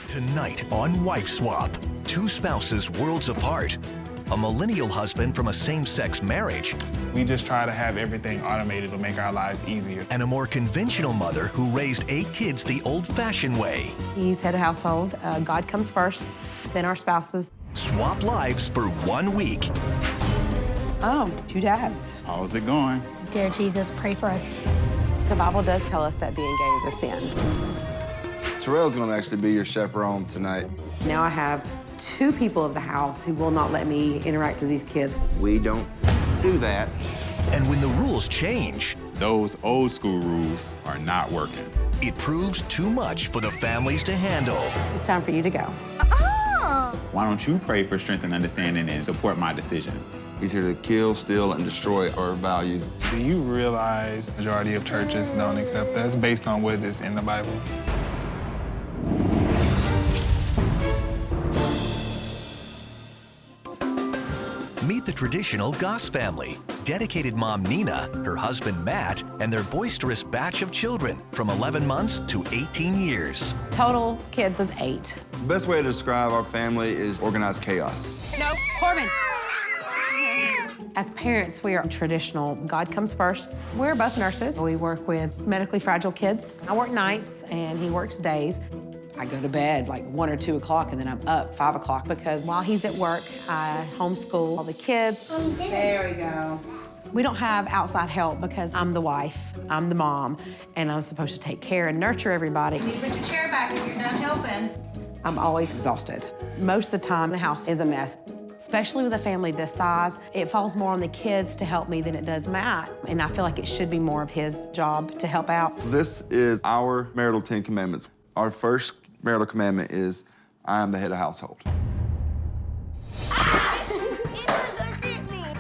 Tonight on Wife Swap, two spouses worlds apart, a millennial husband from a same-sex marriage, we just try to have everything automated to make our lives easier. and a more conventional mother who raised 8 kids the old-fashioned way. He's head of household. God comes first, then our spouses. Swap lives for 1 week. Oh, 2 dads. How's it going? Dear Jesus, pray for us. The Bible does tell us that being gay is a sin. Terrell's gonna actually be your chaperone tonight. Now I have 2 people of the house who will not let me interact with these kids. We don't do that. And when the rules change, those old school rules are not working. it proves too much for the families to handle. It's time for you to go. Why don't you pray for strength and understanding and support my decision? He's here to kill, steal, and destroy our values. Do you realize the majority of churches don't accept us based on what is in the Bible? Meet the traditional Goss family. Dedicated mom Nina, her husband Matt, and their boisterous batch of children from 11 months to 18 years. Total kids is 8. The best way to describe our family is organized chaos. No, Corbin. As parents, we are traditional. God comes first. We're both nurses. We work with medically fragile kids. I work nights and he works days. I go to bed like 1 or 2 o'clock and then I'm up 5 o'clock because while he's at work, I homeschool all the kids. There we go. We don't have outside help because I'm the wife, I'm the mom, and I'm supposed to take care and nurture everybody. You put your chair back if you're done helping. I'm always exhausted. Most of the time, the house is a mess. Especially with a family this size, it falls more on the kids to help me than it does Matt. And I feel like it should be more of his job to help out. This is our marital 10 commandments. Our first marital commandment is, I am the head of household.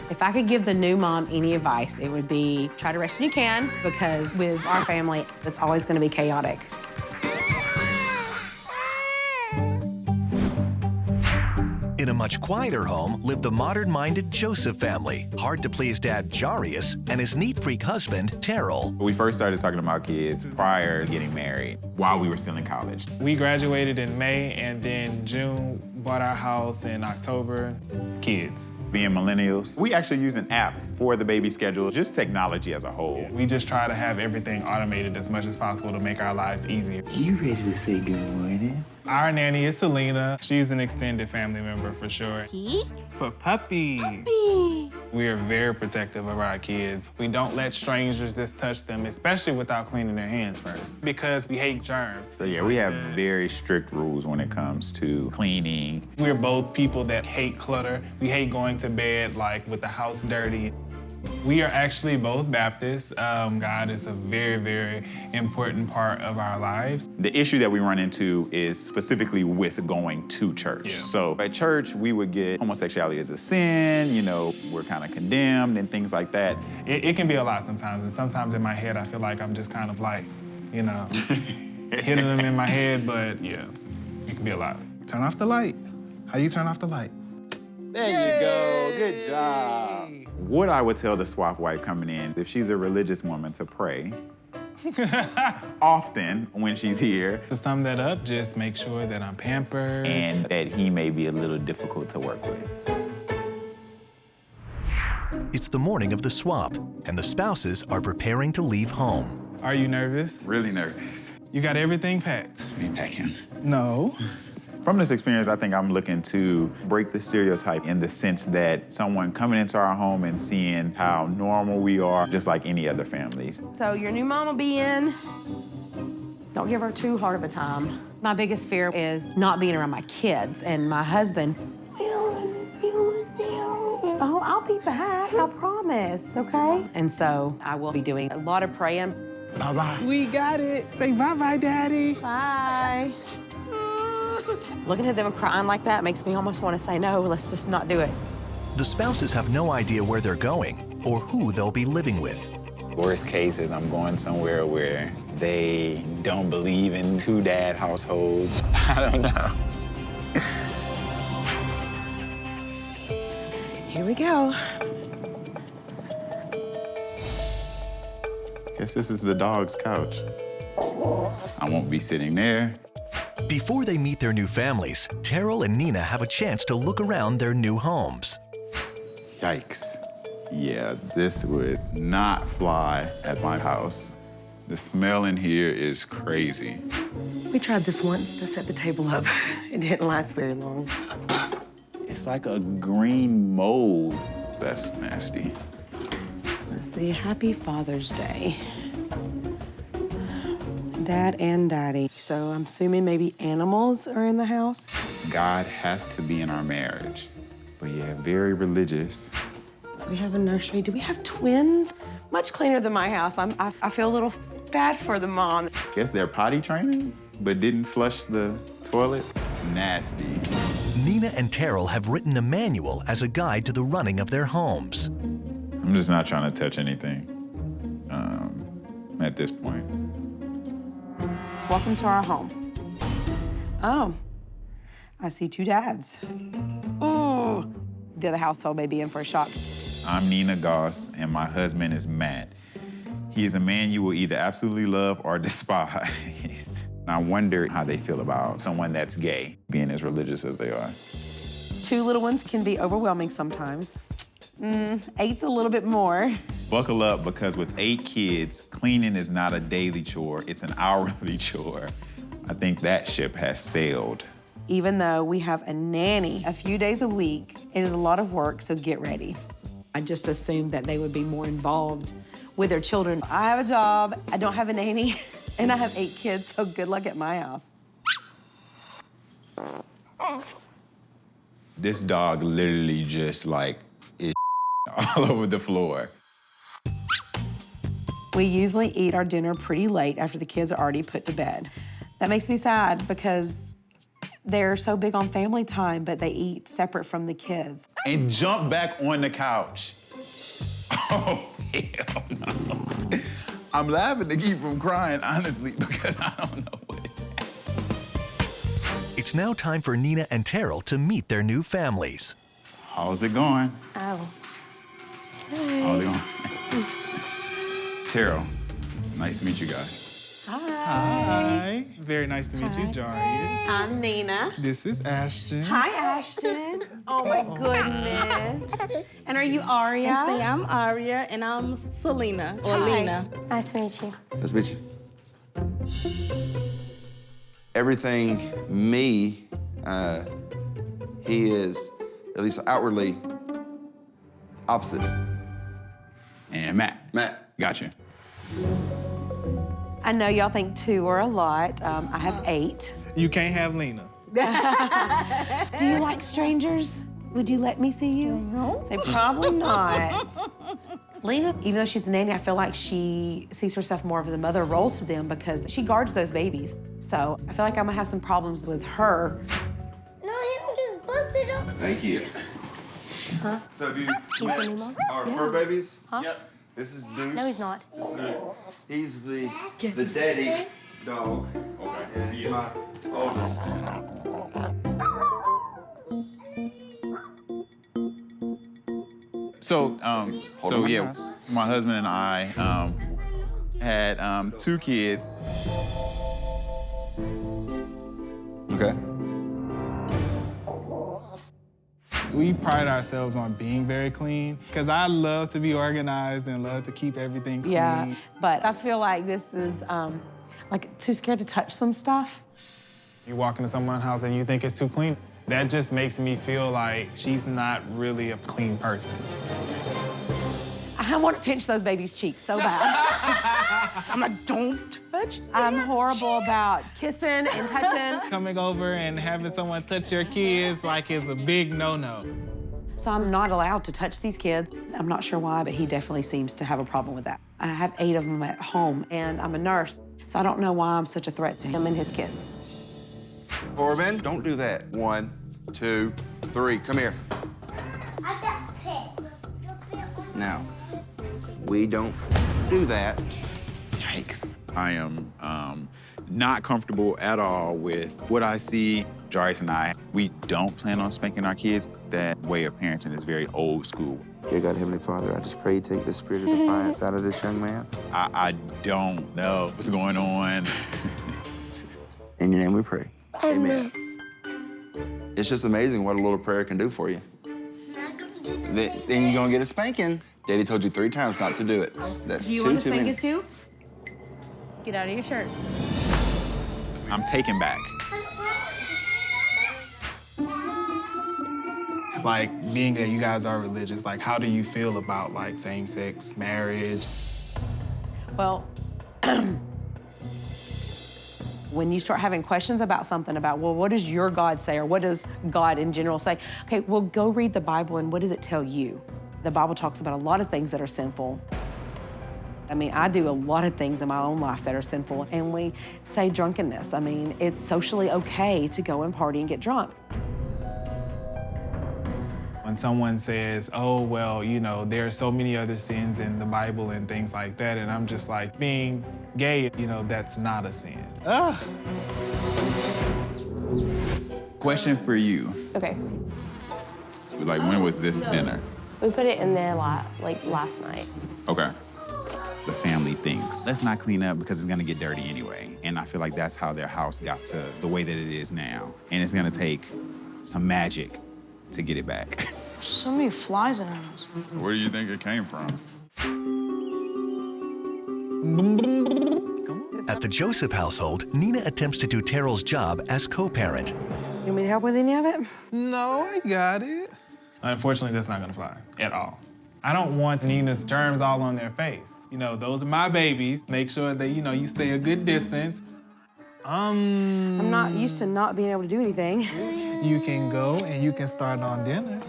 If I could give the new mom any advice, it would be try to rest when you can, because with our family, it's always gonna be chaotic. In a much quieter home lived the modern-minded Joseph family, hard-to-please dad Jarius and his neat freak husband, Terrell. We first started talking about kids prior to getting married, while we were still in college. We graduated in May, and then June, bought our house in October. Kids. Being millennials, we actually use an app for the baby schedule, just technology as a whole. We just try to have everything automated as much as possible to make our lives easier. You ready to say good morning? Our nanny is Selena. She's an extended family member for sure. For Puppy. We are very protective of our kids. We don't let strangers just touch them, especially without cleaning their hands first, because we hate germs. So yeah, we have very strict rules when it comes to cleaning. We're both people that hate clutter. We hate going to bed like with the house dirty. We are actually both Baptists. God is a very, very important part of our lives. The issue that we run into is specifically with going to church. Yeah. So at church, we would get homosexuality as a sin, you know, we're kind of condemned and things like that. It can be a lot sometimes, and sometimes in my head, I feel like I'm just kind of like, you know, hitting them in my head, but yeah, it can be a lot. Turn off the light. How you turn off the light? There you go, good job. What I would tell the swap wife coming in, if she's a religious woman, to pray often when she's here. To sum that up, just make sure that I'm pampered. And that he may be a little difficult to work with. It's the morning of the swap, and the spouses are preparing to leave home. Are you nervous? Really nervous. You got everything packed? Me packing. No. From this experience, I think I'm looking to break the stereotype in the sense that someone coming into our home and seeing how normal we are, just like any other families. So your new mom will be in. Don't give her too hard of a time. My biggest fear is not being around my kids and my husband. Oh, I'll be back, I promise, okay? And so I will be doing a lot of praying. Bye-bye. We got it. Say bye-bye, Daddy. Bye. Looking at them crying like that makes me almost want to say, no, let's just not do it. The spouses have no idea where they're going or who they'll be living with. Worst case is I'm going somewhere where they don't believe in two-dad households. I don't know. Here we go. Guess this is the dog's couch. I won't be sitting there. Before they meet their new families, Terrell and Nina have a chance to look around their new homes. Yikes. Yeah, this would not fly at my house. The smell in here is crazy. We tried this once to set the table up. It didn't last very long. It's like a green mold That's nasty. Let's see, happy Father's Day. Dad and Daddy. So I'm assuming maybe animals are in the house? God has to be in our marriage. But yeah, very religious. Do we have a nursery? Do we have twins? Much cleaner than my house. I feel a little bad for the mom. Guess they're potty training, but didn't flush the toilet. Nasty. Nina and Terrell have written a manual as a guide to the running of their homes. I'm just not trying to touch anything at this point. Welcome to our home. Oh, I see two dads. Oh, the other household may be in for a shock. I'm Nina Goss, and my husband is Matt. He is a man you will either absolutely love or despise. I wonder how they feel about someone that's gay, being as religious as they are. 2 little ones can be overwhelming sometimes. 8's a little bit more. Buckle up, because with 8 kids, cleaning is not a daily chore, it's an hourly chore. I think that ship has sailed. Even though we have a nanny a few days a week, it is a lot of work, so get ready. I just assumed that they would be more involved with their children. I have a job, I don't have a nanny, and I have 8 kids, so good luck at my house. This dog literally just is all over the floor. We usually eat our dinner pretty late after the kids are already put to bed. That makes me sad because they're so big on family time, but they eat separate from the kids. And jump back on the couch. Oh, hell no. I'm laughing to keep from crying, honestly, because I don't know what it is. It's now time for Nina and Terrell to meet their new families. How's it going? Oh. How's it going? Terrell, nice to meet you guys. Hi. Very nice to meet you, Jarius. I'm Nina. This is Ashton. Hi, Ashton. Oh, my goodness. And are you Aria? And say I'm Aria, and I'm Selena, or Hi. Lena. Nice to meet you. Nice to meet you. Everything me, he is, at least outwardly, opposite. And Matt. Matt. Gotcha. I know y'all think 2 are a lot. I have 8. You can't have Lena. Do you like strangers? Would you let me see you? No. Say probably not. Lena, even though she's the nanny, I feel like she sees herself more of the mother role to them because she guards those babies. So I feel like I'm gonna have some problems with her. No, him just busted up. Thank you. Huh? So have you He's met the new mom? our fur babies? Huh? Yep. This is Deuce. No, he's not. He's the daddy dog. Okay. And he's my oldest. So yeah, my husband and I had 2 kids. Okay. We pride ourselves on being very clean, because I love to be organized and love to keep everything clean. Yeah, but I feel like this is like too scared to touch some stuff. You walk into someone's house and you think it's too clean. That just makes me feel like she's not really a clean person. I want to pinch those babies' cheeks so bad. I'm like, don't touch I'm horrible about kissing and touching. Coming over and having someone touch your kids is a big no-no. So I'm not allowed to touch these kids. I'm not sure why, but he definitely seems to have a problem with that. I have 8 of them at home, and I'm a nurse, so I don't know why I'm such a threat to him and his kids. Corbin, don't do that. 1, 2, 3. Come here. Now, we don't do that. Yikes. I am not comfortable at all with what I see. Jarius and I, we don't plan on spanking our kids. That way of parenting is very old school. Dear God, Heavenly Father, I just pray you take the spirit of defiance out of this young man. I don't know what's going on. In your name we pray. Amen. It's just amazing what a little prayer can do for you. Then you're gonna get a spanking. Daddy told you 3 times not to do it. That's Do you too want to spank many. it too? Get out of your shirt. I'm taken back. Like, being that you guys are religious, like, how do you feel about, like, same-sex marriage? Well, when you start having questions about something about, well, what does your God say, or what does God in general say? Okay, well, go read the Bible, and what does it tell you? The Bible talks about a lot of things that are sinful. I mean, I do a lot of things in my own life that are sinful, and we say drunkenness. I mean, it's socially okay to go and party and get drunk. When someone says, oh, well, you know, there are so many other sins in the Bible and things like that, and I'm just like, being gay, you know, that's not a sin. Question for you. Okay. Like, when was this dinner? We put it in there like last night. Okay. The family thinks, let's not clean up because it's gonna get dirty anyway. And I feel like that's how their house got to the way that it is now. And it's gonna take some magic to get it back. So many flies in our house. Where do you think it came from? At the Joseph household, Nina attempts to do Terrell's job as co-parent. You want me to help with any of it? No, I got it. Unfortunately, that's not gonna fly at all. I don't want Nina's germs all on their face. You know, those are my babies. Make sure that, you know, you stay a good distance. I'm not used to not being able to do anything. You can go and you can start on dinner.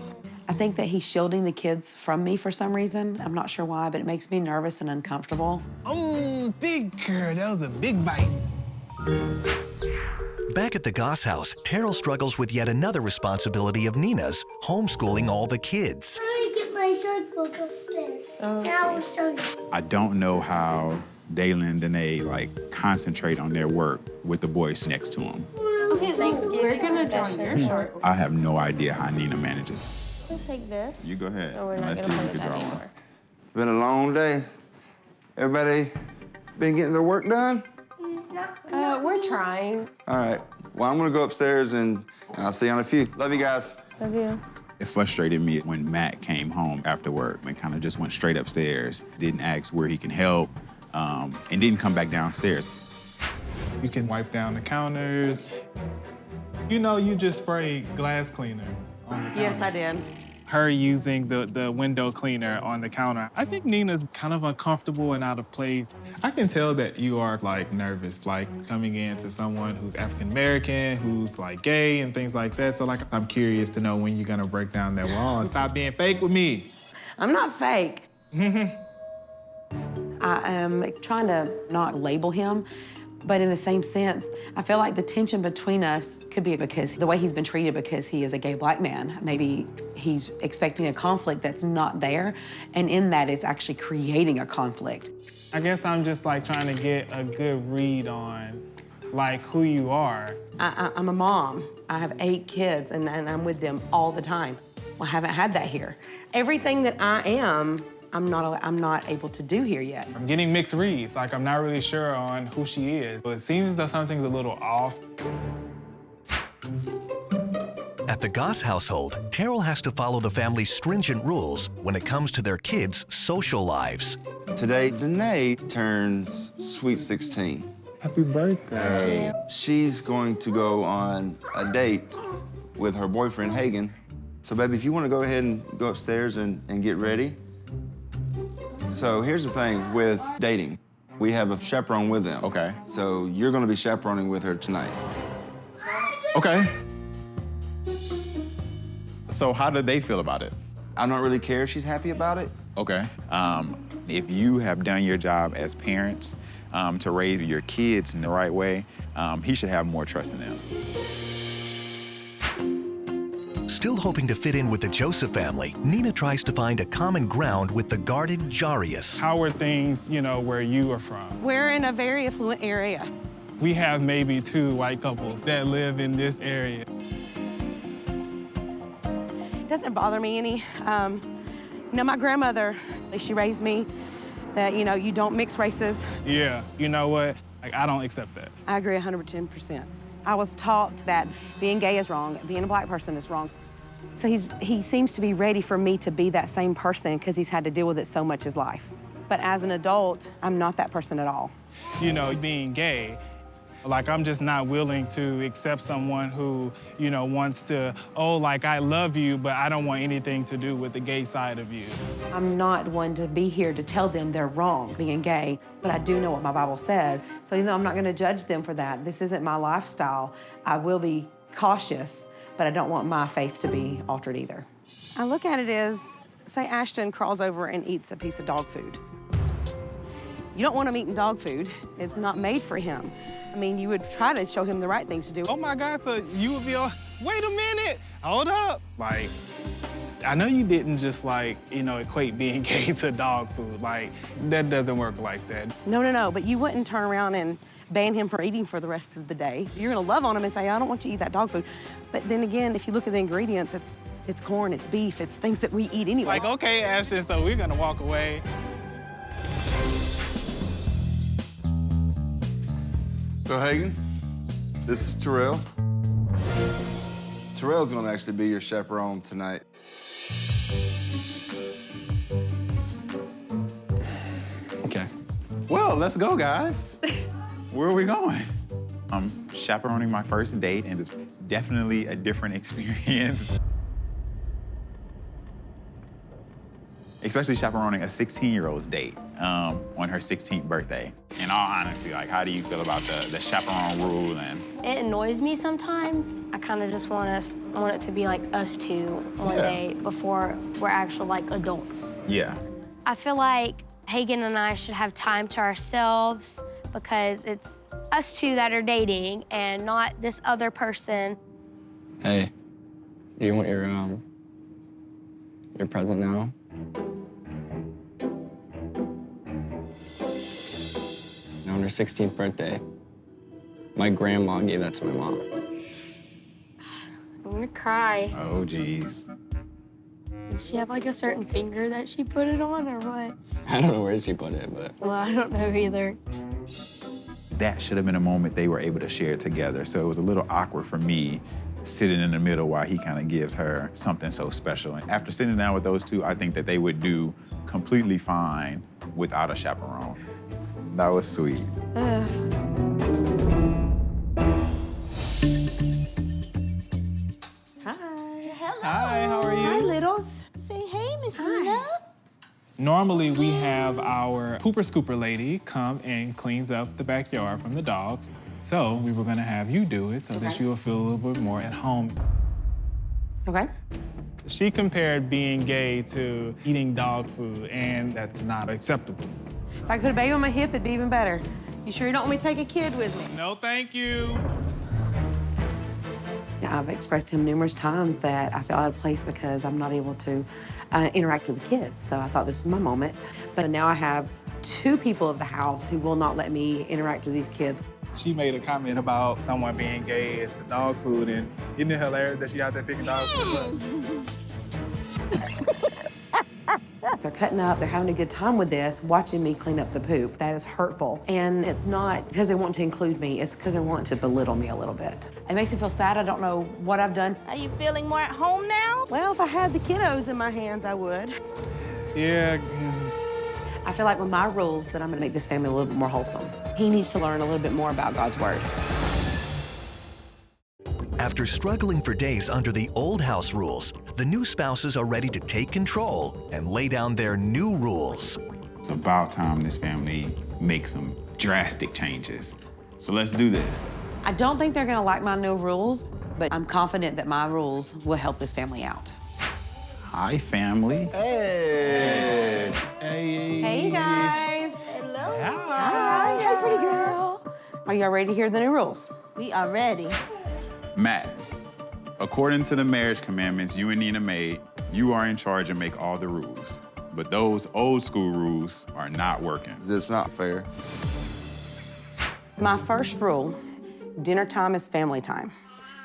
I think that he's shielding the kids from me for some reason. I'm not sure why, but it makes me nervous and uncomfortable. Big girl, that was a big bite. Back at the Goss house, Terrell struggles with yet another responsibility of Nina's, homeschooling all the kids. Let me get my short book upstairs. Now I will show you. I don't know how Dalen and Danae, like, concentrate on their work with the boys next to them. Okay, we're gonna join your short. I have no idea how Nina manages. We'll take this. You go ahead. No, we're not Let's gonna see if play we with can that draw anymore. Been a long day. Everybody been getting their work done? We're trying. All right. Well, I'm gonna go upstairs and I'll see you in a few. Love you guys. Love you. It frustrated me when Matt came home after work and kind of just went straight upstairs, didn't ask where he can help, and didn't come back downstairs. You can wipe down the counters. You know, you just spray glass cleaner on the counter. Yes, I did. Her using the window cleaner on the counter. I think Nina's kind of uncomfortable and out of place. I can tell that you are, like, nervous, like, coming into someone who's African-American, who's, like, gay and things like that. So, like, I'm curious to know when you're gonna break down that wall and stop being fake with me. I'm not fake. I am trying to not label him, but in the same sense, I feel like the tension between us could be because the way he's been treated because he is a gay black man. Maybe he's expecting a conflict that's not there, and in that it's actually creating a conflict. I guess I'm just, like, trying to get a good read on, like, who you are. I'm a mom. I have 8 kids, and I'm with them all the time. Well, I haven't had that here. Everything that I am, I'm not able to do here yet. I'm getting mixed reads. Like, I'm not really sure on who she is. So it seems as though something's a little off. At the Goss household, Terrell has to follow the family's stringent rules when it comes to their kids' social lives. Today, Danae turns sweet 16. Happy birthday. She's going to go on a date with her boyfriend, Hagen. So, baby, if you want to go ahead and go upstairs and get ready. So here's the thing with dating. We have a chaperone with them. Okay. So you're gonna be chaperoning with her tonight. Okay. So how do they feel about it? I don't really care if she's happy about it. Okay. If you have done your job as parents to raise your kids in the right way, he should have more trust in them. Still hoping to fit in with the Joseph family, Nina tries to find a common ground with the guarded Jarius. How are things, you know, where you are from? We're in a very affluent area. We have maybe 2 white couples that live in this area. It doesn't bother me any. You know, my grandmother, she raised me that, you know, you don't mix races. Yeah, you know what? Like, I don't accept that. I agree 110%. I was taught that being gay is wrong, being a black person is wrong. So he seems to be ready for me to be that same person because he's had to deal with it so much his life. But as an adult, I'm not that person at all. You know, being gay, Like, I'm just not willing to accept someone who, you know, wants to, oh, like, I love you, but I don't want anything to do with the gay side of you. I'm not one to be here to tell them they're wrong being gay, but I do know what my Bible says. So even though I'm not going to judge them for that, this isn't my lifestyle, I will be cautious, but I don't want my faith to be altered either. I look at it as, say Ashton crawls over and eats a piece of dog food. You don't want him eating dog food. It's not made for him. I mean, you would try to show him the right things to do. Oh my God, so you would be all, wait a minute, hold up. Like, I know you didn't just like, you know, equate being gay to dog food. Like, that doesn't work like that. No, but you wouldn't turn around and ban him from eating for the rest of the day. You're gonna love on him and say, I don't want you to eat that dog food. But then again, if you look at the ingredients, it's corn, it's beef, it's things that we eat anyway. Like, okay, Ashton, so we're gonna walk away. So Hagen, this is Terrell. Terrell's gonna actually be your chaperone tonight. Okay. Well, let's go, guys. Where are we going? I'm chaperoning my first date, and it's definitely a different experience. Especially chaperoning a 16-year-old's date on her 16th birthday. In all honesty, like, how do you feel about the chaperone rule? And It annoys me sometimes. I kind of just want it to be like us two one day before we're actual like adults. yeah. I feel like Hagen and I should have time to ourselves because it's us two that are dating and not this other person. Hey, do you want your present now? On her 16th birthday, my grandma gave that to my mom. I'm gonna cry. Oh, geez. Does she have like a certain finger that she put it on or what? I don't know where she put it, but... Well, I don't know either. That should have been a moment they were able to share together. So it was a little awkward for me sitting in the middle while he kind of gives her something so special. And after sitting down with those two, I think that they would do completely fine without a chaperone. That was sweet. Hi. Hello. Hi, how are you? Hi, littles. Say hey, Miss Nina. Normally, we have our pooper scooper lady come and cleans up the backyard from the dogs. So we were gonna have you do it so that you will feel a little bit more at home. Okay. She compared being gay to eating dog food, and that's not acceptable. If I could put a baby on my hip, it'd be even better. You sure you don't want me to take a kid with me? No, thank you. I've expressed to him numerous times that I feel out of place because I'm not able to interact with the kids. So I thought this was my moment. But now I have two people of the house who will not let me interact with these kids. She made a comment about someone being gay as to dog food, and isn't it hilarious that she out there picking dog food? They're cutting up, they're having a good time with this, watching me clean up the poop. That is hurtful. And it's not because they want to include me, it's because they want to belittle me a little bit. It makes me feel sad. I don't know what I've done. Are you feeling more at home now? Well, if I had the kiddos in my hands, I would. Yeah. I feel like with my rules that I'm gonna make this family a little bit more wholesome. He needs to learn a little bit more about God's word. After struggling for days under the old house rules, the new spouses are ready to take control and lay down their new rules. It's about time this family makes some drastic changes. So let's do this. I don't think they're gonna like my new rules, but I'm confident that my rules will help this family out. Hi, family. Hey. Hey. Hey, guys. Hello. Hi. Hey, pretty girl. Are y'all ready to hear the new rules? We are ready. Matt, according to the marriage commandments you and Nina made, you are in charge and make all the rules. But those old school rules are not working. It's not fair. My first rule, dinner time is family time.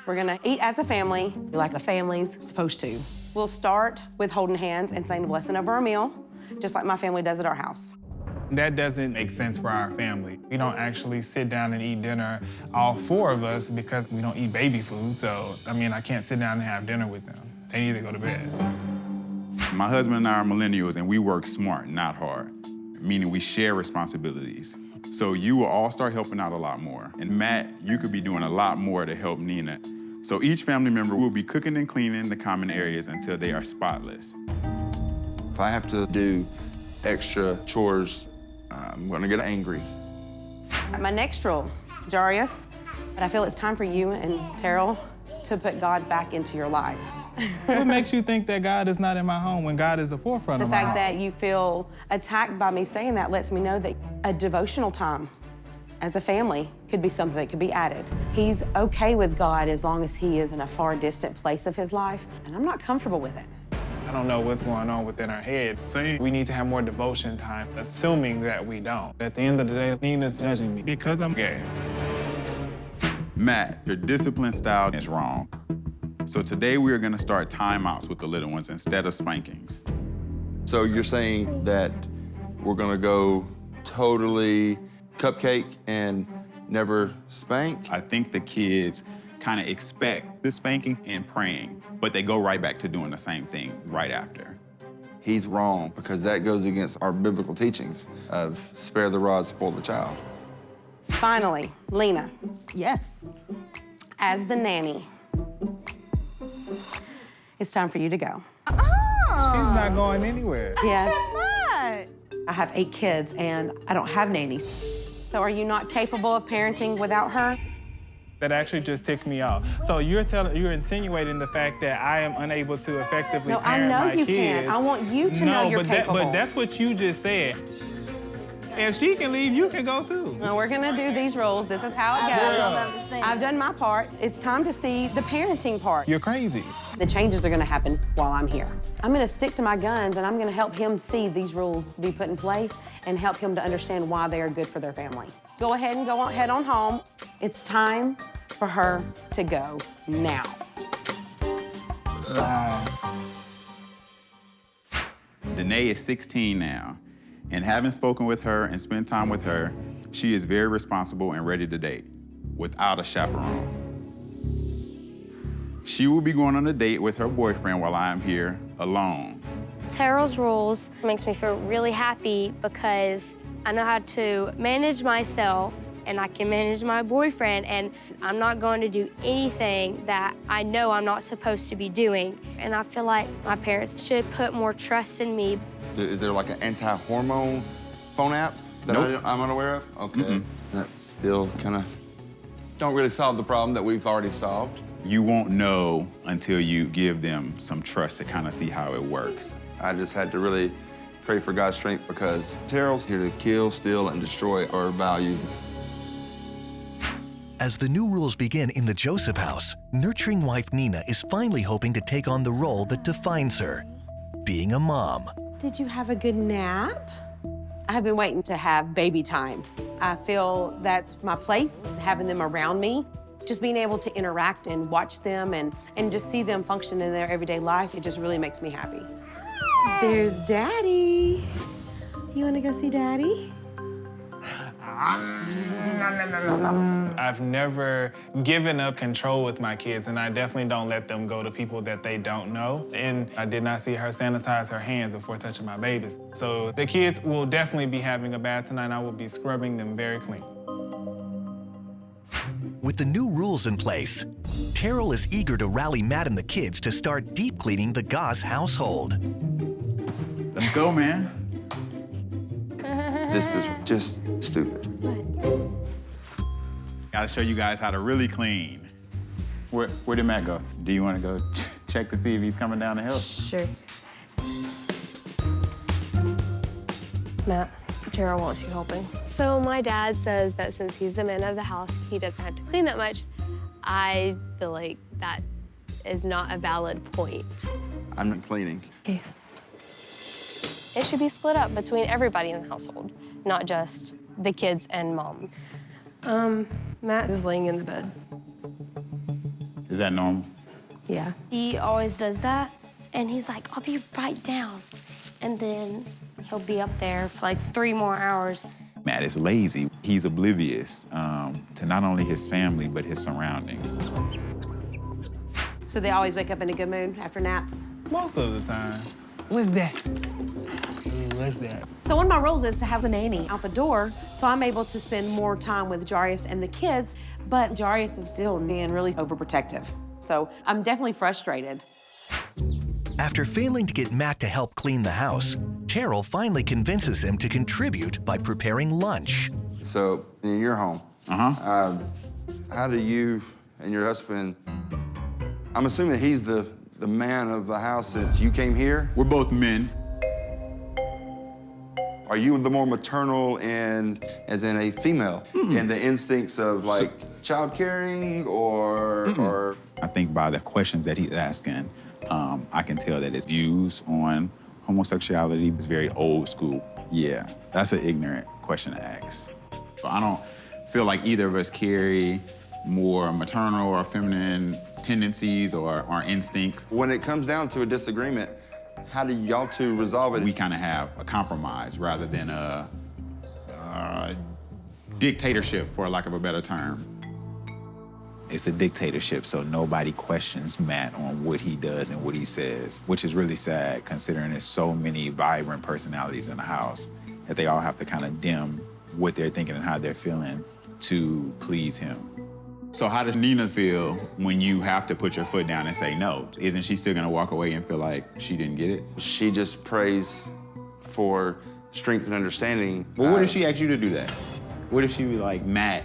We're gonna eat as a family, like the family's supposed to. We'll start with holding hands and saying the blessing over our meal, just like my family does at our house. That doesn't make sense for our family. We don't actually sit down and eat dinner, all four of us, because we don't eat baby food. So, I mean, I can't sit down and have dinner with them. They need to go to bed. My husband and I are millennials, and we work smart, not hard, meaning we share responsibilities. So you will all start helping out a lot more. And Matt, you could be doing a lot more to help Nina. So each family member will be cooking and cleaning the common areas until they are spotless. If I have to do extra chores, I'm gonna get angry. My next rule, Jarius, but I feel it's time for you and Terrell to put God back into your lives. What makes you think that God is not in my home when God is the forefront The of my home? fact that you feel attacked by me saying that lets me know that a devotional time as a family could be something that could be added. He's okay with God as long as he is in a far distant place of his life, and I'm not comfortable with it. I don't know what's going on within our head. Saying we need to have more devotion time, assuming that we don't. At the end of the day, Nina's judging me because I'm gay. Matt, your discipline style is wrong. So today we are gonna start timeouts with the little ones instead of spankings. So you're saying that we're gonna go totally cupcake and never spank? I think the kids kind of expect the spanking and praying, but they go right back to doing the same thing right after. He's wrong, because that goes against our biblical teachings of spare the rod, spoil the child. Finally, Lena, Yes. as the nanny, it's time for you to go. She's not going anywhere. Yes. I have 8 kids and I don't have nannies. So are you not capable of parenting without her? That actually just ticked me off. So you're insinuating the fact that I am unable to effectively No, I parent know my you kids. can. I want you to know you're capable. But that's what you just said. If she can leave, you can go too. No, we're gonna do these rules. This is how it goes. I've done my part. It's time to see the parenting part. You're crazy. The changes are gonna happen while I'm here. I'm gonna stick to my guns and I'm gonna help him see these rules be put in place and help him to understand why they are good for their family. Go ahead and head on home. It's time for her to go now. Danae is 16 now, and having spoken with her and spent time with her, she is very responsible and ready to date, without a chaperone. She will be going on a date with her boyfriend while I am here, alone. Terrell's rules makes me feel really happy because I know how to manage myself and I can manage my boyfriend, and I'm not going to do anything that I know I'm not supposed to be doing. And I feel like my parents should put more trust in me. Is there like an anti-hormone phone app that Nope. I'm unaware of? Okay. That's still kind of don't really solve the problem that we've already solved. You won't know until you give them some trust to kind of see how it works. I just had to really pray for God's strength because Terrell's here to kill, steal, and destroy our values. As the new rules begin in the Joseph house, nurturing wife Nina is finally hoping to take on the role that defines her, being a mom. Did you have a good nap? I've been waiting to have baby time. I feel that's my place, having them around me. Just being able to interact and watch them and just see them function in their everyday life, it just really makes me happy. There's Daddy. You wanna go see Daddy? I've never given up control with my kids, and I definitely don't let them go to people that they don't know. And I did not see her sanitize her hands before touching my babies. So the kids will definitely be having a bath tonight. I will be scrubbing them very clean. With the new rules in place, Terrell is eager to rally Matt and the kids to start deep cleaning the Goss household. Let's go, man. This is just stupid. Gotta show you guys how to really clean. Where did Matt go? Do you wanna go check to see if he's coming down the hill? Sure. Matt, Terrell wants you helping. So my dad says that since he's the man of the house, he doesn't have to clean that much. I feel like that is not a valid point. I'm not cleaning. Okay. It should be split up between everybody in the household, not just the kids and mom. Matt is laying in the bed. Is that normal? Yeah. He always does that, and he's like, I'll be right down. And then he'll be up there for like 3 more hours. Matt is lazy. He's oblivious to not only his family, but his surroundings. So they always wake up in a good mood after naps? Most of the time. What's that? What's that? So one of my rules is to have the nanny out the door, so I'm able to spend more time with Jarius and the kids, but Jarius is still being really overprotective. So I'm definitely frustrated. After failing to get Matt to help clean the house, Terrell finally convinces him to contribute by preparing lunch. So, in your home, how do you and your husband, I'm assuming he's the man of the house since you came here? We're both men. Are you the more maternal and, as in a female, in the instincts of like child caring or? I think by the questions that he's asking, I can tell that his views on homosexuality is very old school. Yeah, that's an ignorant question to ask. I don't feel like either of us carry more maternal or feminine tendencies or instincts. When it comes down to a disagreement, how do y'all two resolve it? We kind of have a compromise rather than a dictatorship, for lack of a better term. It's a dictatorship, so nobody questions Matt on what he does and what he says, which is really sad considering there's so many vibrant personalities in the house that they all have to kind of dim what they're thinking and how they're feeling to please him. So how does Nina feel when you have to put your foot down and say no? Isn't she still gonna walk away and feel like she didn't get it? She just prays for strength and understanding. Well, what if she asked you to do that? What if she was like, Matt,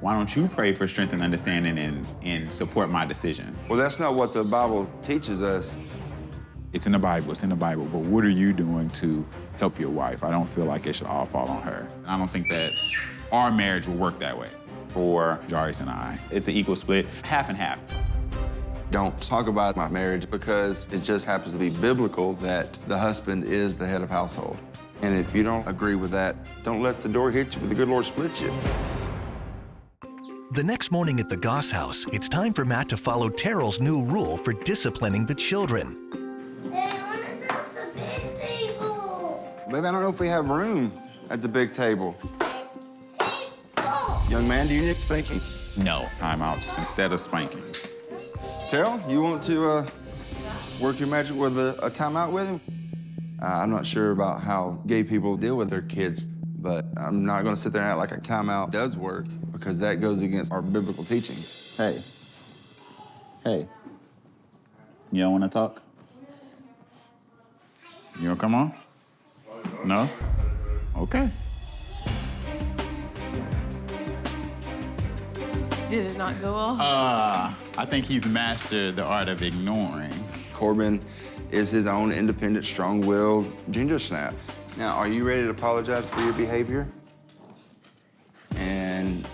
why don't you pray for strength and understanding and support my decision? Well, that's not what the Bible teaches us. It's in the Bible, but what are you doing to help your wife? I don't feel like it should all fall on her. And I don't think that our marriage will work that way for Jarius and I. It's an equal split, half and half. Don't talk about my marriage because it just happens to be biblical that the husband is the head of household. And if you don't agree with that, don't let the door hit you, but the good Lord split you. The next morning at the Goss house, it's time for Matt to follow Terrell's new rule for disciplining the children. Hey, I want to sit at the big table. Baby, I don't know if we have room at the big table. Young man, do you need spanking? No, timeouts instead of spanking. Terrell, you want to work your magic with a timeout with him? I'm not sure about how gay people deal with their kids, but I'm not going to sit there and act like a timeout does work because that goes against our biblical teachings. Hey. You don't want to talk? You don't come on? No? Okay. Did it not go off? I think he's mastered the art of ignoring. Corbin is his own independent, strong-willed ginger snap. Now, are you ready to apologize for your behavior? And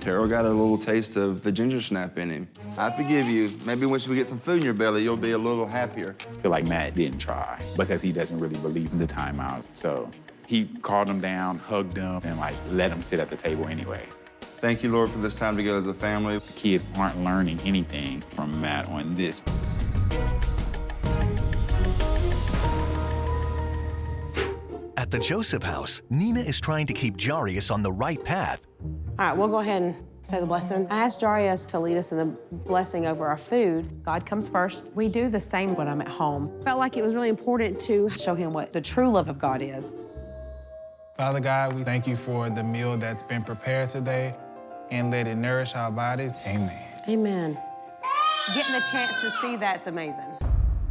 Terrell got a little taste of the ginger snap in him. I forgive you. Maybe once we get some food in your belly, you'll be a little happier. I feel like Matt didn't try because he doesn't really believe in the timeout. So he called him down, hugged him, and let him sit at the table anyway. Thank you, Lord, for this time together as a family. The kids aren't learning anything from Matt on this. At the Joseph house, Nina is trying to keep Jarius on the right path. All right, we'll go ahead and say the blessing. I asked Jarius to lead us in the blessing over our food. God comes first. We do the same when I'm at home. Felt like it was really important to show him what the true love of God is. Father God, we thank you for the meal that's been prepared today and let it nourish our bodies. Amen. Amen. Getting the chance to see that's amazing.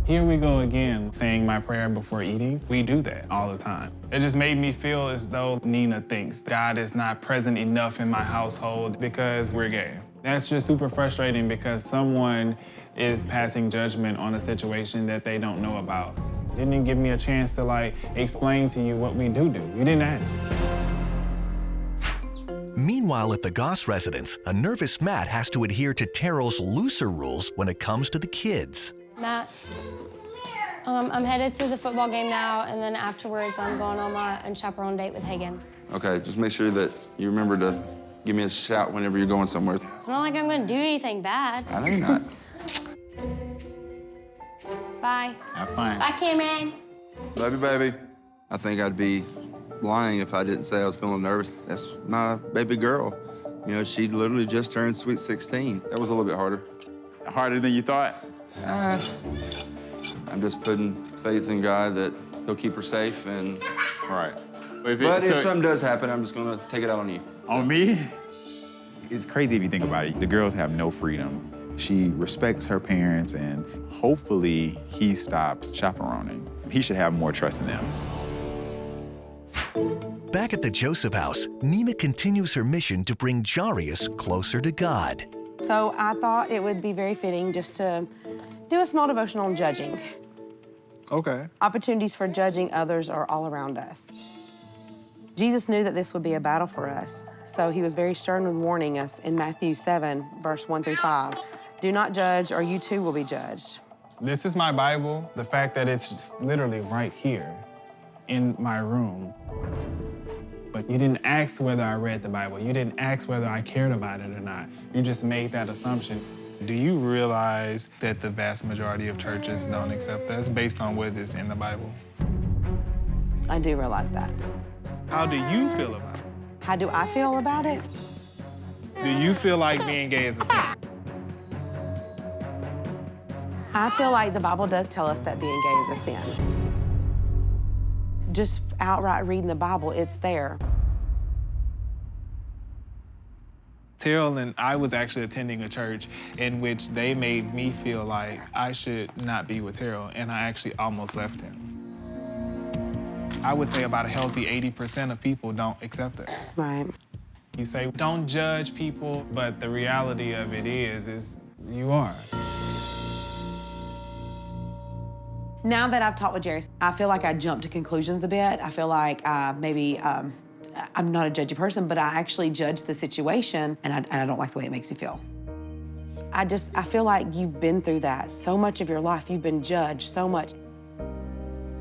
Here we go again, saying my prayer before eating. We do that all the time. It just made me feel as though Nina thinks God is not present enough in my household because we're gay. That's just super frustrating because someone is passing judgment on a situation that they don't know about. Didn't even give me a chance to explain to you what we do. You didn't ask. Meanwhile, at the Goss residence, a nervous Matt has to adhere to Terrell's looser rules when it comes to the kids. Matt, I'm headed to the football game now, and then afterwards I'm going on my unchaperoned date with Hagen. Okay, just make sure that you remember to give me a shout whenever you're going somewhere. It's not like I'm gonna do anything bad. I know you're not. Bye. Have fun. Bye, Cameron. Love you, baby. I think I'd be lying if I didn't say I was feeling nervous. That's my baby girl. You know, she literally just turned sweet 16. That was a little bit harder. Harder than you thought? I'm just putting faith in God that he'll keep her safe and... All right. But if something does happen, I'm just gonna take it out on you. On me? It's crazy if you think about it. The girls have no freedom. She respects her parents, and hopefully he stops chaperoning. He should have more trust in them. Back at the Joseph house, Nina continues her mission to bring Jarius closer to God. So I thought it would be very fitting just to do a small devotional on judging. Okay. Opportunities for judging others are all around us. Jesus knew that this would be a battle for us, so he was very stern with warning us in Matthew 7, verse 1 through 5. Do not judge, or you too will be judged. This is my Bible. The fact that it's just literally right here in my room. But you didn't ask whether I read the Bible. You didn't ask whether I cared about it or not. You just made that assumption. Do you realize that the vast majority of churches don't accept us based on what is in the Bible? I do realize that. How do you feel about it? How do I feel about it? Do you feel like being gay is a sin? I feel like the Bible does tell us that being gay is a sin. Just outright reading the Bible, it's there. Terrell and I was actually attending a church in which they made me feel like I should not be with Terrell, and I actually almost left him. I would say about a healthy 80% of people don't accept us. Right. You say, don't judge people, but the reality of it is you are. Now that I've talked with Jerry, I feel like I jumped to conclusions a bit. I feel like maybe I'm not a judgy person, but I actually judge the situation, and I don't like the way it makes you feel. I feel like you've been through that. So much of your life, you've been judged so much.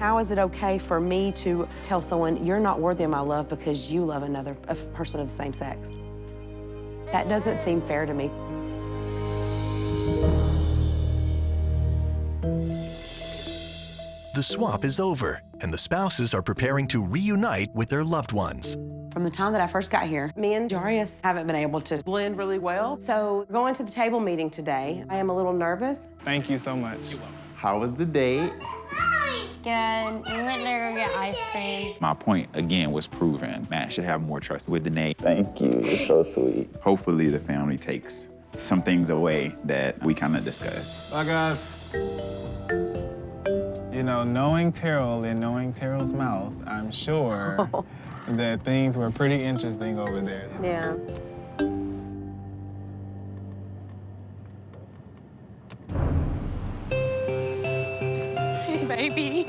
How is it okay for me to tell someone, you're not worthy of my love because you love a person of the same sex? That doesn't seem fair to me. The swap is over, and the spouses are preparing to reunite with their loved ones. From the time that I first got here, me and Jarius haven't been able to blend really well. So going to the table meeting today, I am a little nervous. Thank you so much. How was the date? Good. We went there to get ice cream. My point, again, was proven. Matt should have more trust with Danae. Thank you, you're so sweet. Hopefully the family takes some things away that we kind of discussed. Bye, guys. You know, knowing Terrell and knowing Terrell's mouth, I'm sure that things were pretty interesting over there. Yeah. Hey, baby.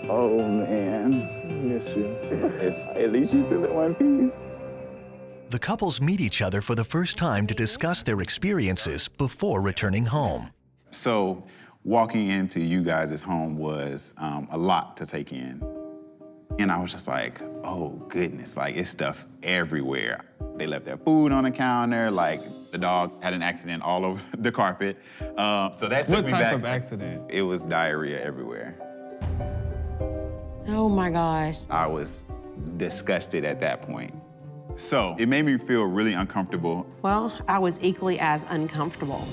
Oh, man. Miss you. At least you still in one piece. The couples meet each other for the first time to discuss their experiences before returning home. So walking into you guys' home was a lot to take in. And I was just like, oh goodness, like it's stuff everywhere. They left their food on the counter, like the dog had an accident all over the carpet. So that took me back. What type of accident? It was diarrhea everywhere. Oh my gosh. I was disgusted at that point. So it made me feel really uncomfortable. Well, I was equally as uncomfortable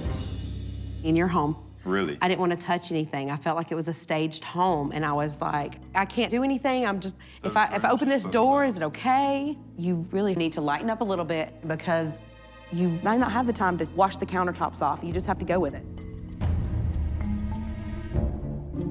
in your home. Really? I didn't want to touch anything. I felt like it was a staged home, and I was like, I can't do anything. I'm just, if I open this door, is it okay? You really need to lighten up a little bit because you might not have the time to wash the countertops off. You just have to go with it.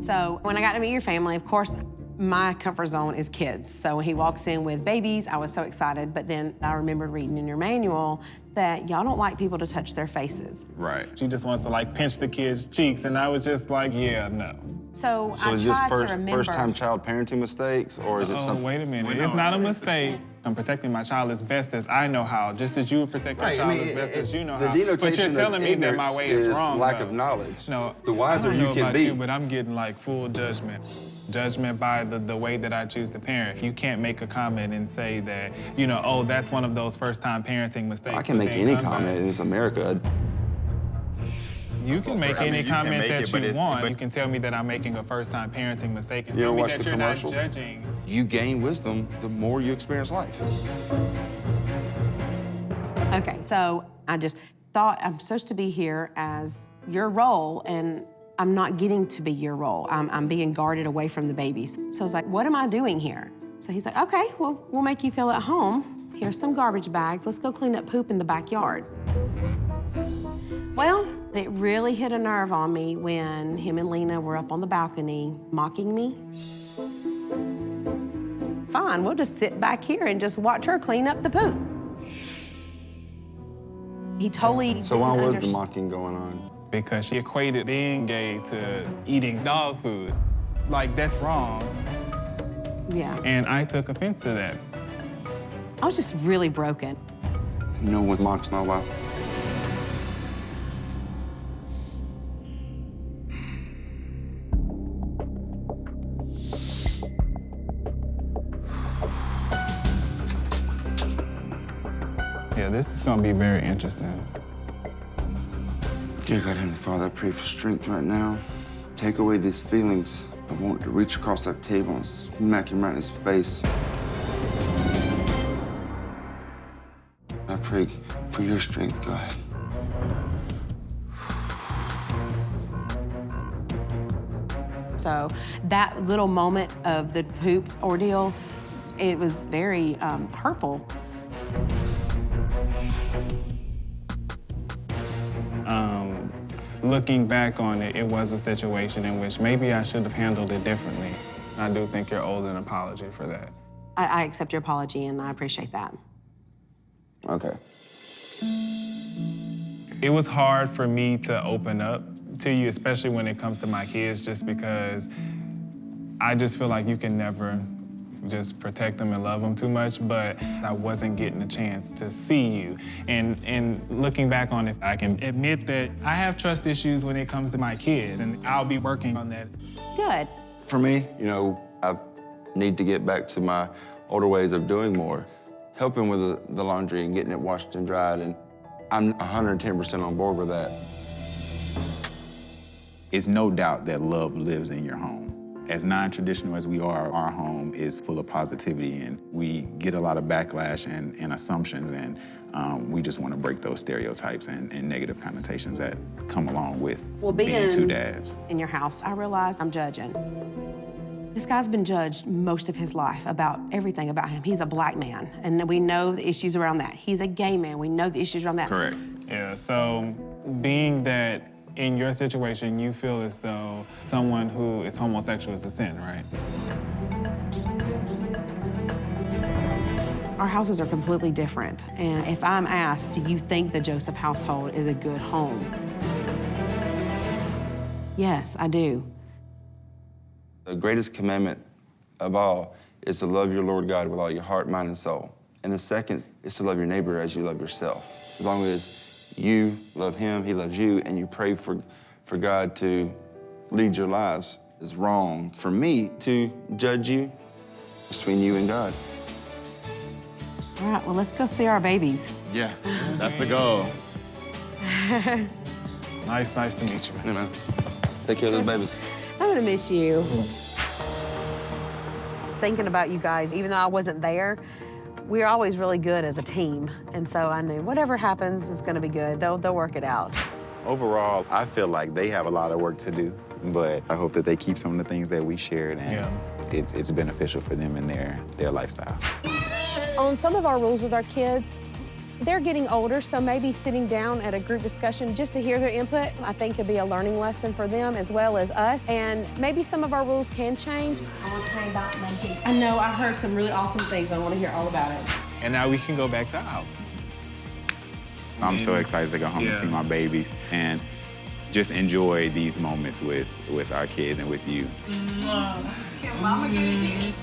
So when I got to meet your family, of course, my comfort zone is kids. So when he walks in with babies, I was so excited. But then I remembered reading in your manual that y'all don't like people to touch their faces. Right. She just wants to like pinch the kids' cheeks, and I was just like, yeah, no. So I is this tried to remember. first-time child parenting mistakes, or is it something? Wait a minute, it's not a mistake. I'm protecting my child as best as I know how, just as you would protect your child as best as you know how. But you're telling me that my way is wrong. Lack of knowledge. No, the wiser you can be. But I'm getting like full judgment. Judgment by the way that I choose to parent. You can't make a comment and say that, you know, oh, that's one of those first-time parenting mistakes. I can make any comment. It's America. You can make any comment that you want. You can tell me that I'm making a first-time parenting mistake and tell me that you're not judging. You gain wisdom the more you experience life. Okay, so I just thought I'm supposed to be here as your role, and I'm not getting to be your role. I'm being guarded away from the babies. So I was like, what am I doing here? So he's like, okay, well, we'll make you feel at home. Here's some garbage bags. Let's go clean up poop in the backyard. Well, it really hit a nerve on me when him and Lena were up on the balcony mocking me. Fine, we'll just sit back here and just watch her clean up the poop. He totally So why was the mocking going on? Because she equated being gay to eating dog food. Like, that's wrong. Yeah. And I took offense to that. I was just really broken. No one mocks my wife. Yeah, this is gonna be very interesting. Dear God, Heavenly Father, I pray for strength right now. Take away these feelings. I want to reach across that table and smack him right in his face. I pray for your strength, God. So that little moment of the poop ordeal, it was very hurtful. Looking back on it, it was a situation in which maybe I should have handled it differently. I do think you're owed an apology for that. I accept your apology, and I appreciate that. Okay. It was hard for me to open up to you, especially when it comes to my kids, just because I just feel like you can never just protect them and love them too much, but I wasn't getting a chance to see you. And looking back on it, I can admit that I have trust issues when it comes to my kids, and I'll be working on that. Good. For me, you know, I need to get back to my older ways of doing more, helping with the laundry and getting it washed and dried, and I'm 110% on board with that. It's no doubt that love lives in your home. As non-traditional as we are, our home is full of positivity, and we get a lot of backlash and assumptions, and we just want to break those stereotypes and negative connotations that come along with being two dads. In your house, I realized I'm judging. This guy's been judged most of his life about everything about him. He's a black man, and we know the issues around that. He's a gay man. We know the issues around that. Correct. Yeah, so being that in your situation, you feel as though someone who is homosexual is a sin, right? Our houses are completely different. And if I'm asked, do you think the Joseph household is a good home? Yes, I do. The greatest commandment of all is to love your Lord God with all your heart, mind, and soul. And the second is to love your neighbor as you love yourself. As long as you love him, he loves you, and you pray for God to lead your lives. It's wrong for me to judge you between you and God. All right, well, let's go see our babies. Yeah, that's the goal. Nice to meet you. Yeah, man. Take care of those babies. I'm gonna miss you. Thinking about you guys, even though I wasn't there, we're always really good as a team. And so I knew whatever happens is gonna be good. They'll work it out. Overall, I feel like they have a lot of work to do, but I hope that they keep some of the things that we shared, and it's beneficial for them in their lifestyle. On some of our rules with our kids, they're getting older, so maybe sitting down at a group discussion just to hear their input, I think could be a learning lesson for them as well as us. And maybe some of our rules can change. I want to tell you about Monday. I know, I heard some really awesome things. I want to hear all about it. And now we can go back to our house. I'm so excited to go home and see my babies and just enjoy these moments with our kids and with you. Can Mama get in here?